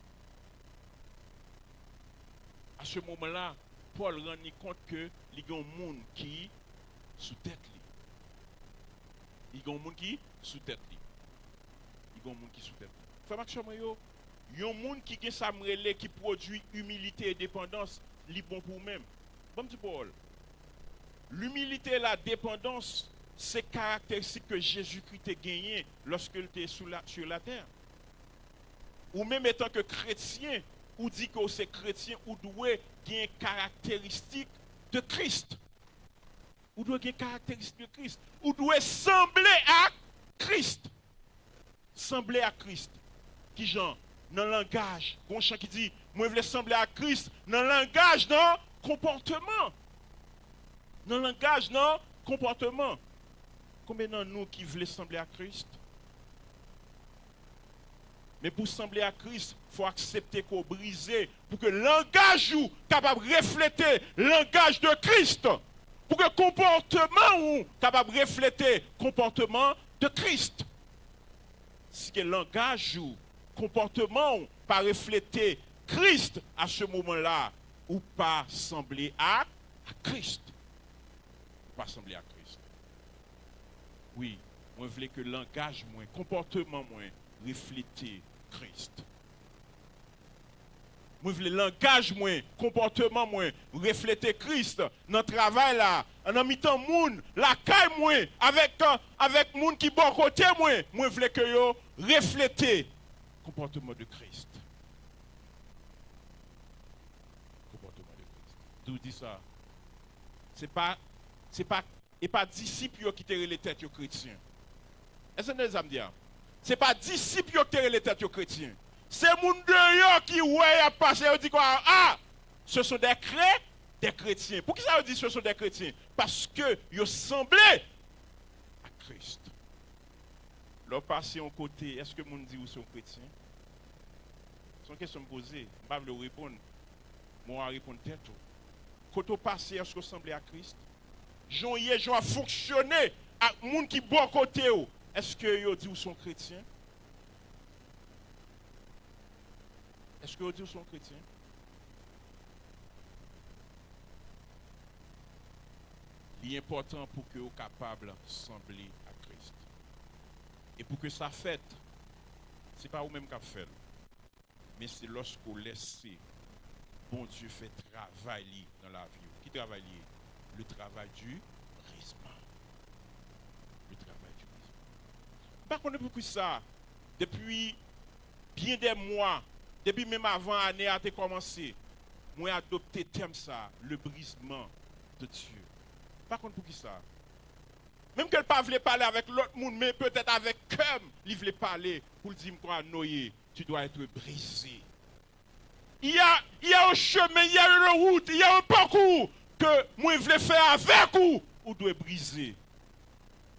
À ce moment-là, Paul rend compte que il y a un monde qui sous tête. Il y a un monde qui sous tête. Il y a un monde qui sous tête. Frère Maxime, il y a un monde qui qui produit humilité et dépendance, li bon pour même. Bon petit Paul. L'humilité et la dépendance, c'est caractéristiques que Jésus-Christ a gagné lorsqu'il était sur la terre. Ou même étant que chrétien, ou dit que c'est chrétien, ou doit gagner caractéristiques de Christ. Ou doit gagner caractéristiques de Christ. Ou doit sembler à Christ. Sembler à Christ. Qui genre, dans le langage, un chant qui dit, moi je veux sembler à Christ, dans le langage, dans le comportement. Dans le langage, dans le comportement. Combien de nous qui voulons sembler à Christ? Mais pour sembler à Christ, il faut accepter qu'on brise pour que le langage soit capable de refléter le langage de Christ. Pour que le comportement soit capable de refléter le comportement de Christ. Si le langage ou le comportement pas refléter Christ à ce moment-là, ou pas sembler à Christ. Pas sembler à Christ. Oui, moi je voulais que le langage, le comportement, refléter Christ. Moi, je veux le langage, le comportement, refléter Christ dans le travail là, en mitant moun, la caille moi, avec moun qui bon côté moi, je veux que yo refléter le comportement de Christ. Comportement de Christ. D'où dit ça? C'est pas disciples qui tirent les têtes aux chrétiens. Est-ce que vous avez ce n'est pas disciples qui tirent les têtes aux chrétiens. C'est les gens qui ont passé et dit quoi? Ah, ce sont des chrétiens. Pourquoi ça veut dire que ce sont des chrétiens? Parce qu'ils semblaient à Christ. Leur passé en côté, est-ce que les gens disent qu'ils sont chrétiens? C'est une question posée. Je ne vais pas répondre. Moi, je vais répondre tête. Quand on passe, est-ce que vous semblez à Christ? Jean a fonctionné avec les gens qui sont bon côté. Est-ce que vous dites qu'ils sont chrétiens? Est-ce que vous dites qu'ils sont chrétiens? L'important pour que vous soyez capable de sembler à Christ. Et pour que ça fasse, ce n'est pas vous-même qui faites, mais c'est lorsque vous laissez bon Dieu fait travailler dans la vie. Qui travaille? Le travail du charisme. Le travail du charisme. Par contre, depuis ça, depuis bien des mois, depuis même avant l'année a commencé, moi adopté thème ça, le brisement de Dieu. Par contre, pour qui ça? Même qu'elle ne voulait pas parler avec l'autre monde, mais peut-être avec comme il voulait parler pour dire quoi, Noé, tu dois être brisé. Il y a un chemin, il y a une route, il y a un parcours que moi je voulais faire avec ou doit briser.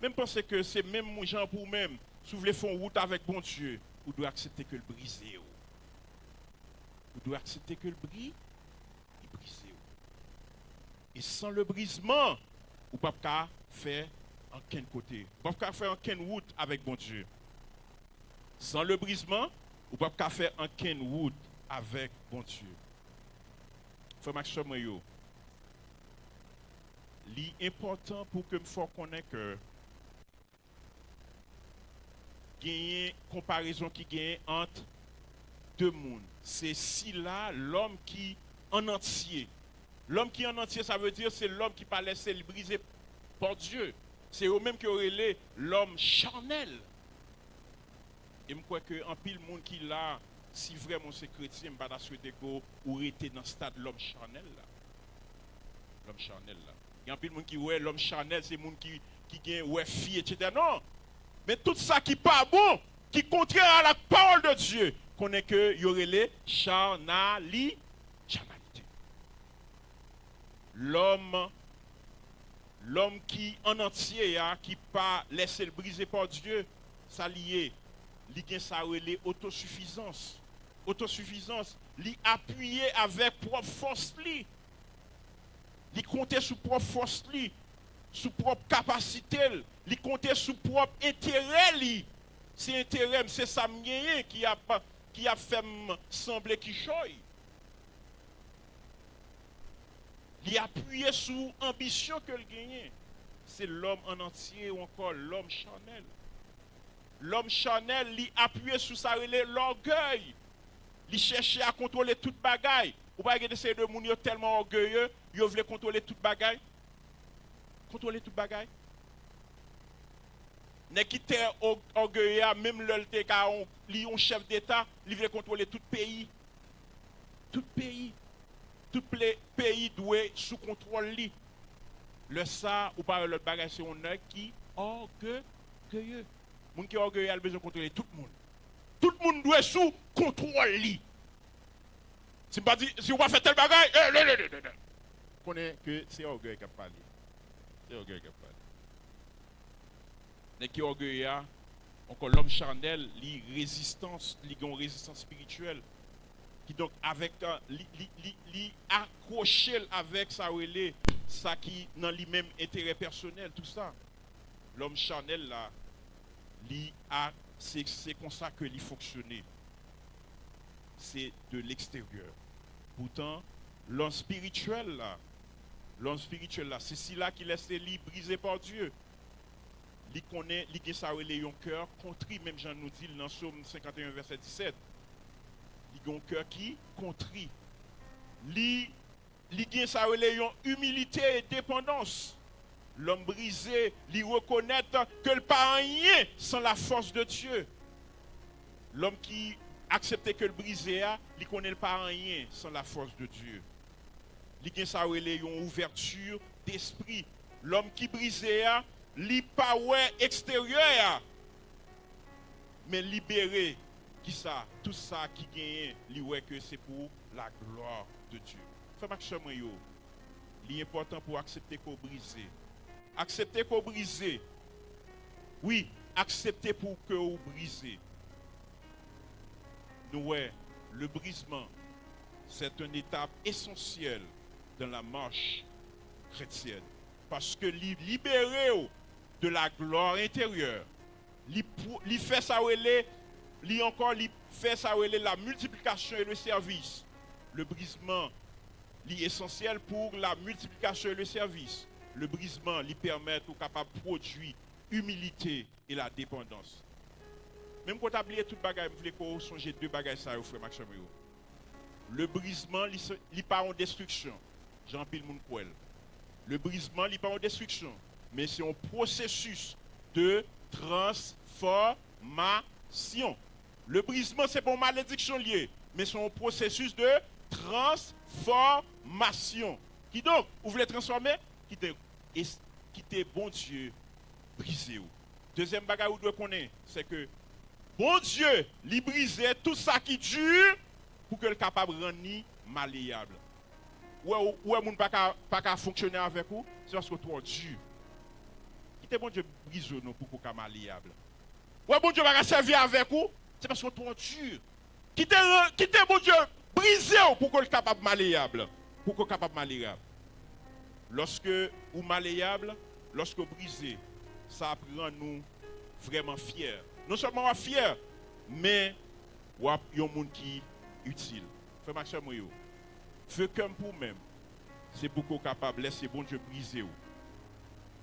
Même penser que c'est même mon gens pour même, si vous voulez faire une route avec bon Dieu, vous devez accepter que le briser. Vous devez accepter que le bris, il brise. Et sans le brisement, vous ne pouvez pas faire en quel côté. Vous ne pouvez pas faire en quelle route avec bon Dieu. Sans le brisement, vous ne pouvez pas faire en quelle route avec bon Dieu. Frère Maxime, l'important pour que me faut connaître que gagner comparaison qui gagne entre deux mondes. C'est si là l'homme qui en entier. L'homme qui en entier, ça veut dire c'est l'homme qui pas laissé le briser par Dieu. C'est eux-mêmes qui auraient l'homme charnel. Et je crois qu'en pile monde qui là, si vraiment c'est chrétien, je vais souhaiter que vous été dans le stade de l'homme charnel là. L'homme charnel là. Il y a un pile monde qui ouais l'homme charnel, c'est monde qui gagne ouais fille etc. Non. Mais tout ça qui pas bon, qui contraire à la parole de Dieu, connaît que y aurait les charnalité. L'homme qui en entier qui pas laissé le briser par Dieu, ça lié, li gen ça relé autosuffisance. Autosuffisance, li appuyé avec propre force li. Li compter sur propre force li, sur propre capacité, li compter sur propre intérêt li. C'est intérêt, c'est ça qui a fait sembler qui choy. Il appuyé sur l'ambition que le gagne. C'est l'homme en entier ou encore l'homme charnel. L'homme charnel, il appuyé sur sa l'orgueil. Il cherchait à contrôler toute bagaille. Ou pas que ces deux gens tellement orgueilleux, ils veulent contrôler toute bagaille. Contrôler toute bagaille. N'est qui était orgueilleux, même le un chef d'État, il veut contrôler tout pays. Tout pays. Tout pays doit sous contrôle li. Le ça ou pas l'autre bagage c'est un qui orgueilleux. Moun qui orgueilleux a besoin de contrôler tout le monde. Tout le monde doit sous contrôle li. Si pas dit si on va faire tel bagage, connaît que c'est orgueil qui a parlé. C'est orgueil qui a parlé. Les qui orgueilleux encore l'homme charnel, li résistance, li gon résistance spirituelle. Qui donc avec li accroché avec ça qui dans lui-même intérêt personnel tout ça. L'homme charnel là c'est comme ça que il fonctionnait. C'est de l'extérieur. Pourtant l'homme spirituel là, c'est si là qui laisse lui brisé par Dieu. Il connaît, il ça un cœur contrit, même Jean nous dit dans Psaume 51 verset 17. Il a un cœur qui contrit. Il a une humilité et dépendance. L'homme brisé, il reconnaît que le pas rien sans la force de Dieu. L'homme qui accepte que le brisé, il connaît le pas rien sans la force de Dieu. Il a une ouverture d'esprit. L'homme qui brisé, il pas ouais extérieur, mais libéré. Qui ça, tout ça qui gagne, li que c'est pour la gloire de Dieu. Frère Maxime, l'important pour accepter qu'on brise. Accepter qu'on brise. Oui, accepter pour que vous brisez. Nous, le brisement, c'est une étape essentielle dans la marche chrétienne. Parce que libérer de la gloire intérieure, li fait ça li fait ça la multiplication et le service. Le brisement est essentiel pour la multiplication et le service. Le brisement lui permet de capable produire humilité et la dépendance. Même quand tu as oublié toute bagaille, vous voulez songer deux bagailles ça frère Maxime. Le brisement li pas en destruction. Jean-Pile Mounquel. Le brisement li pas en destruction, mais c'est un processus de transformation. Le brisement, c'est pas une malédiction liée, mais c'est un processus de transformation. Qui donc, vous voulez transformer? Qui te bon Dieu brisé. Deuxième bagage vous devez connaître, c'est que bon Dieu lui brisait tout ça qui dure pour que le capable de rendre malléable. Ou est moun pas fonctionner avec vous, c'est parce que toi dur. Qui te bon Dieu brise nous pour qu'on soit malléable. Ou est bon Dieu va servir avec vous, c'est parce que toi dur. Qui te bon Dieu brisé pour qu'on soit capable malléable, pour qu'on soit capable malléable. Lorsque ou malléable, lorsque brisé, ça rend nous vraiment fiers. Non seulement fiers, mais il y a un monde qui est utile. Frère Maxime, feu comme pour même, c'est pour qu'on soit capable de laisser bon Dieu briser.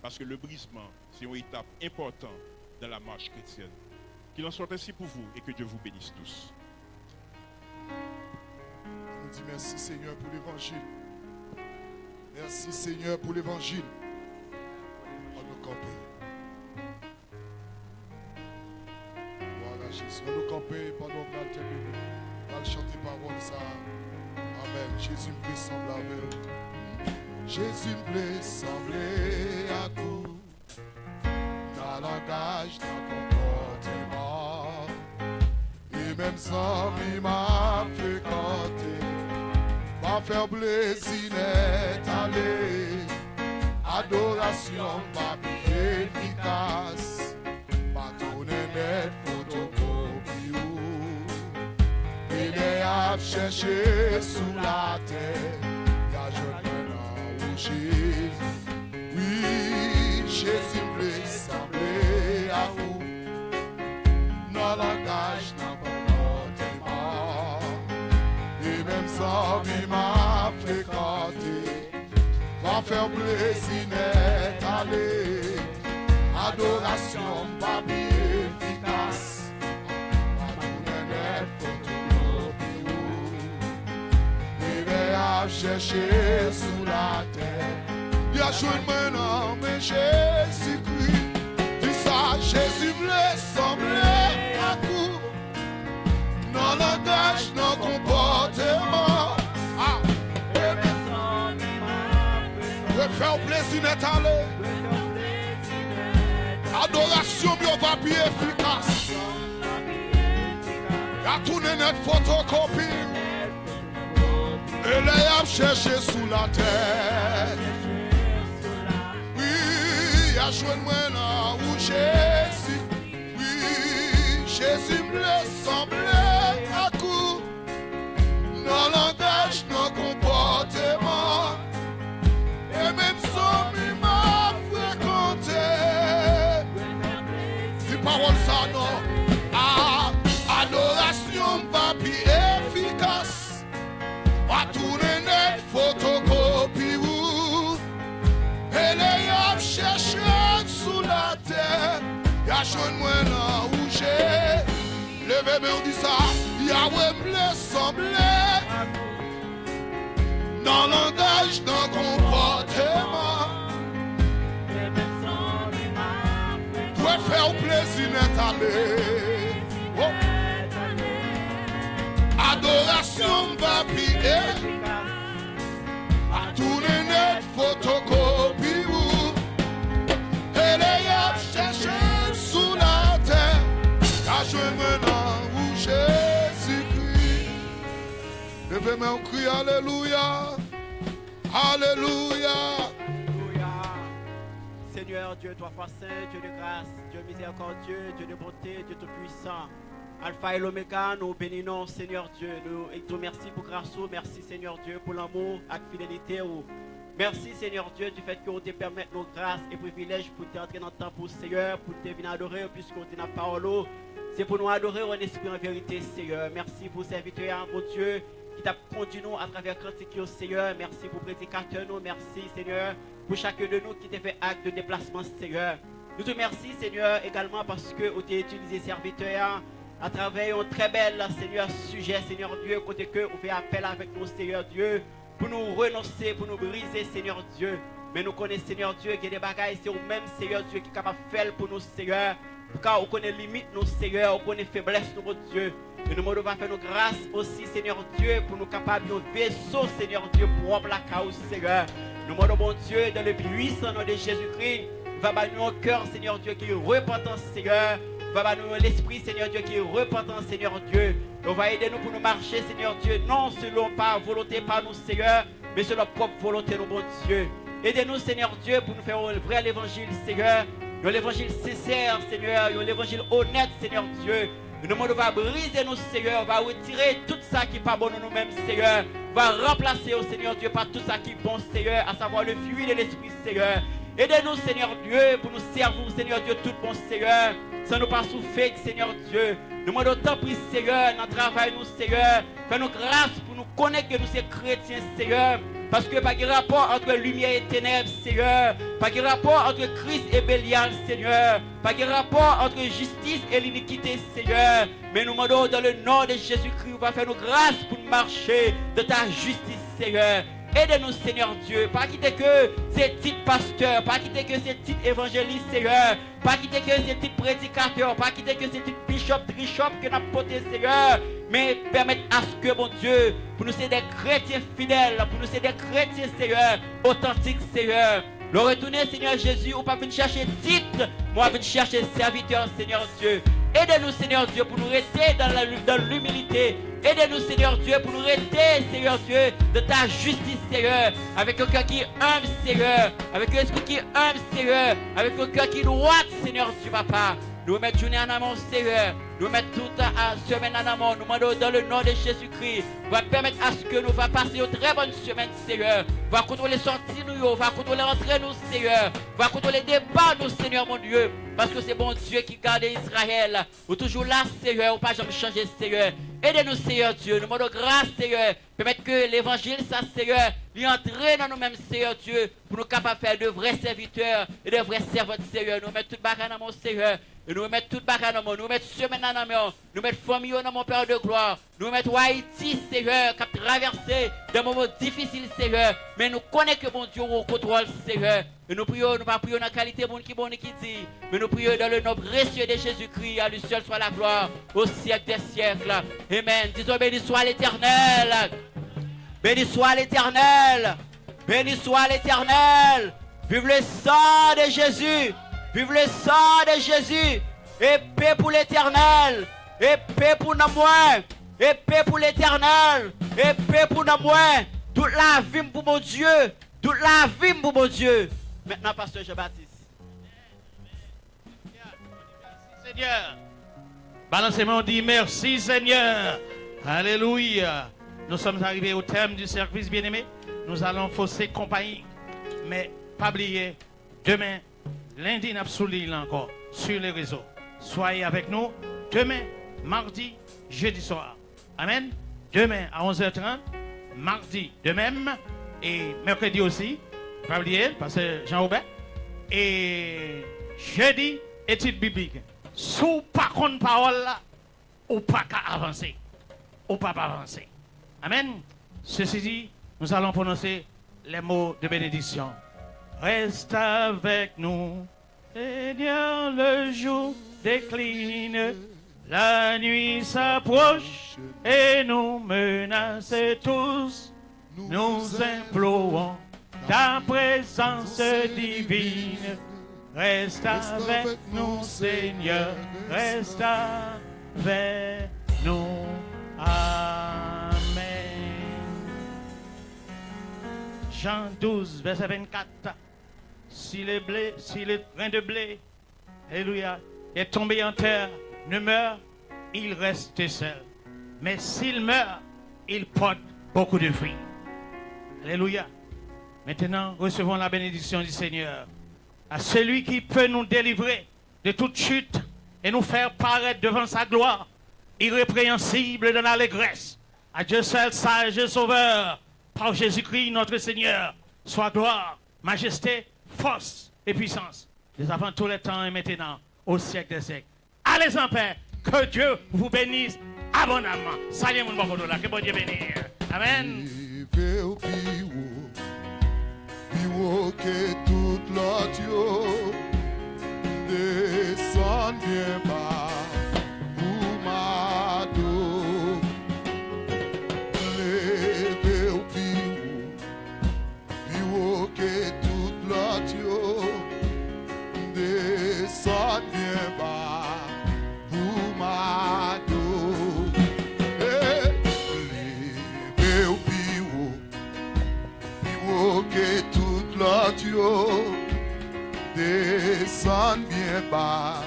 Parce que le brisement, c'est une étape importante dans la marche chrétienne. Qu'il en soit ainsi pour vous et que Dieu vous bénisse tous. On dit merci Seigneur pour l'évangile. Merci Seigneur pour l'évangile. On nous camper. Voilà Jésus. On nous camper pendant qu'on a terminé. On va chanter parole ça. Amen. Jésus me plaît sembler avec. Jésus me plaît sembler à coup. Dans le langage, dans le comportement. Et même sans lui m'a fréquenté. Va faire plaisir net aller. Adoration pas efficace. Pas tourner net photocopie. Il est à chercher sous la terre. Y'a jeune maintenant où Jésus. Oui, Jésus me sembler à vous. Dans le langage, dans le comportement. Et même sans vie m'a fréquenté. Va faire plaisir net aller. Adoration pas efficace. Chercher sous la terre. Il y a joué maintenant, mais Jésus-Christ. Dis ça, Jésus voulait sembler à coup. Dans le langage, dans le comportement. Ah. Faire plaisir net aller. Adoration, bien va plus efficace. Il y a tourné net photocopie. Et les âmes cherchées sous la terre. Oui, il y a joué maintenant où Jésus. Oui, Jésus me laisse sembler à coup. Dans le langage, dans le comportement. Et même sans lui m'a fréquenté. Dis parole ça non. Ah, adoration va plus efficace. Va tourner net photocopie ou. Et les âmes cherchent sous la terre. Y'a jeune moi là où j'ai. Levez mais on dit ça. Yahweh me laisse sembler. Dans le langage, dans le comportement. Pour faire plaisir net aller. Oh. Adoration va piquer. À tourner net photocopie ou. Et les âmes cherchent sous la terre. Y'a joué maintenant où Jésus-Christ. Levez moi on crie Alléluia. Alléluia. Alléluia. Seigneur Dieu, toi foi saint, Dieu de grâce, Dieu miséricordieux, Dieu de bonté, Dieu tout-puissant. Alpha et l'Oméga, nous bénissons Seigneur Dieu. Nous te merci pour grâce, merci Seigneur Dieu pour l'amour et la fidélité. Merci Seigneur Dieu du fait que vous te permettez nos grâces et privilèges pour t'entrer dans le temps pour Seigneur, pour te venir adorer puisqu'on te n'a pas parole. C'est pour nous adorer en esprit en vérité Seigneur. Merci pour serviteur mon Dieu qui t'a conduit nous à travers cantique Seigneur. Merci pour prédicateur nous. Merci Seigneur pour chacun de nous qui t'a fait acte de déplacement Seigneur. Nous te remercions Seigneur également parce que vous t'es utilisé serviteur à travers un très bel Seigneur sujet Seigneur Dieu côté que vous fait appel avec nous Seigneur Dieu pour nous renoncer, pour nous briser Seigneur Dieu. Mais nous connaissons, Seigneur Dieu, qu'il y a des bagailles, c'est vous-même, Seigneur Dieu, qui est capable de faire pour nous, Seigneur. Car vous connaissez les limites, nous, Seigneur, vous connaissez les faiblesses, nous, mon Dieu. Et nous devons faire nos grâces aussi, Seigneur Dieu, pour nous capables de vaisseau, Seigneur Dieu, pour remplir la cause, Seigneur. Nous demandons, mon Dieu, dans le puissant nom de Jésus-Christ, va nous un cœur, Seigneur Dieu, qui est repentant, Seigneur. Va nous l'esprit, Seigneur Dieu, qui est repentant, Seigneur Dieu. On va aider nous pour nous marcher, Seigneur Dieu, non selon pas volonté par nous, Seigneur, mais selon notre propre volonté, nous, mon Dieu. Aidez-nous, Seigneur Dieu, pour nous faire un vrai évangile, Seigneur. Un évangile sincère, Seigneur. Un évangile honnête, Seigneur Dieu. Nous va briser nous, Seigneur. On va retirer tout ça qui n'est pas bon de nous-mêmes, Seigneur. On va remplacer, oh Seigneur Dieu, par tout ça qui est bon, Seigneur, à savoir le fruit de l'Esprit, Seigneur. Aidez-nous, Seigneur Dieu, pour nous servir, Seigneur Dieu, tout bon, Seigneur. Sans nous pas souffrir, Seigneur Dieu. Nous demandons tant pis, Seigneur, dans le travail, nous, Seigneur. Fais-nous grâce pour nous connaître que nous sommes chrétiens, Seigneur. Parce que pas de rapport entre lumière et ténèbres, Seigneur. Pas de rapport entre Christ et Bélial, Seigneur. Pas de rapport entre justice et l'iniquité, Seigneur. Mais nous demandons dans le nom de Jésus-Christ, va faire nous grâce pour marcher de ta justice, Seigneur. Aidez-nous, Seigneur Dieu. Pas quitter que ces titres pasteurs, pas quitter que ces titres évangélistes, Seigneur. Pas quitter que ces titres prédicateurs, pas quitter que ces titres bishop, trishop que nous avons porté, Seigneur. Mais permettre à ce que, mon Dieu, pour nous ser des chrétiens fidèles, pour nous ser des chrétiens, Seigneur, authentiques, Seigneur. Le retourner, Seigneur Jésus, ou pas venir chercher titre, moi venir chercher serviteur, Seigneur Dieu. Aidez-nous, Seigneur Dieu, pour nous rester dans l'humilité. Aidez-nous, Seigneur Dieu, pour nous rester, Seigneur Dieu, de ta justice, Seigneur. Avec un cœur qui est humble, Seigneur. Avec un esprit qui est humble, Seigneur. Avec un cœur qui est droit, Seigneur Dieu, Papa. Nous mettons journée en amont, Seigneur. Nous mettons toute la semaine en amont. Nous demandons dans le nom de Jésus-Christ. Va permettre à ce que nous va passer une très bonne semaine, Seigneur. Va contrôler sorties nous, va contrôler entrées nous, Seigneur. Va contrôler départ nous, Seigneur, mon Dieu. Parce que c'est bon Dieu qui garde Israël. Ou toujours là, Seigneur, ou pas jamais changer, Seigneur. Aidez-nous, Seigneur Dieu. Nous demandons grâce, Seigneur. Permettre que l'évangile, ça, Seigneur, lui entre dans nous-mêmes, Seigneur Dieu, pour nous capables de faire de vrais serviteurs et de vrais servantes, Seigneur. Nous mettons tout le dans mon Seigneur. Et nous mettons tout le dans mon. Nous mettons semaine dans mon. Nous mettons famille dans mon Père de gloire. Nous mettons Haïti, Seigneur, qui a traversé des moments difficiles, Seigneur. Mais nous connaissons que mon Dieu au contrôle, Seigneur. Et nous prions, nous pas prions dans la qualité bon qui dit. Mais nous prions dans le nom précieux de Jésus-Christ. À lui seul soit la gloire au siècle des siècles. Amen. Disons béni soit l'Éternel. Béni soit l'Éternel. Béni soit l'Éternel. Vive le sang de Jésus. Vive le sang de Jésus. Épée pour l'Éternel. Épée pour nous moins. Épée pour l'Éternel. Épée pour nous moins. Toute la vie pour mon Dieu. Toute la vie pour mon Dieu. Maintenant, pasteur Jean-Baptiste. Seigneur. Balancez-moi, on dit merci, Seigneur. Alléluia. Nous sommes arrivés au terme du service, bien-aimé. Nous allons fausser compagnie. Mais pas oublier, demain, lundi, nous avons encore sur les réseaux. Soyez avec nous demain, mardi, jeudi soir. Amen. Demain à 11h30, mardi de même, et mercredi aussi. Pas oublier, parce que Jean-Aubert. Et jeudi, étude biblique. Sous pas contre parole là, ou pas qu'à avancer. Ou pas avancer. Amen. Ceci dit, nous allons prononcer les mots de bénédiction. Reste avec nous, Seigneur, le jour décline, la nuit s'approche et nous menace tous. Nous implorons ta présence divine. Reste avec nous, Seigneur, reste avec nous. Amen. Jean 12, verset 24. Si le grain de blé, alléluia, est tombé en terre, ne meurt, il reste seul. Mais s'il meurt, il porte beaucoup de fruits. Alléluia. Maintenant, recevons la bénédiction du Seigneur. À celui qui peut nous délivrer de toute chute et nous faire paraître devant sa gloire, irrépréhensible dans l'allégresse. À Dieu seul, sage et sauveur, par Jésus-Christ notre Seigneur, soit gloire, majesté, force et puissance, dès avant tous les temps et maintenant, au siècle des siècles. Allez en paix, que Dieu vous bénisse abondamment. Salut mon bon là, que bon Dieu bénisse. Amen. que toute l'audio descend bien bas pour m'adorer. Levez au plus haut que toute l'audio descend bien bas pour m'adorer. Levez au plus haut que toute l'audio descend bien bas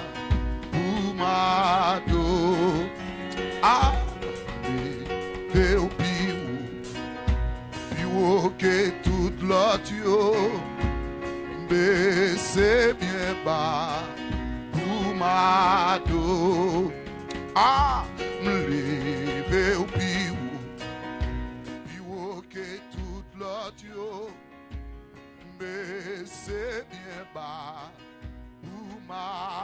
pour m'adorer. Ah, levez au plus haut que toute l'audio baissez bien bas pour m'adorer. Ah, me lever au plus haut que toute l'audio baissez bien bas pour m'adorer.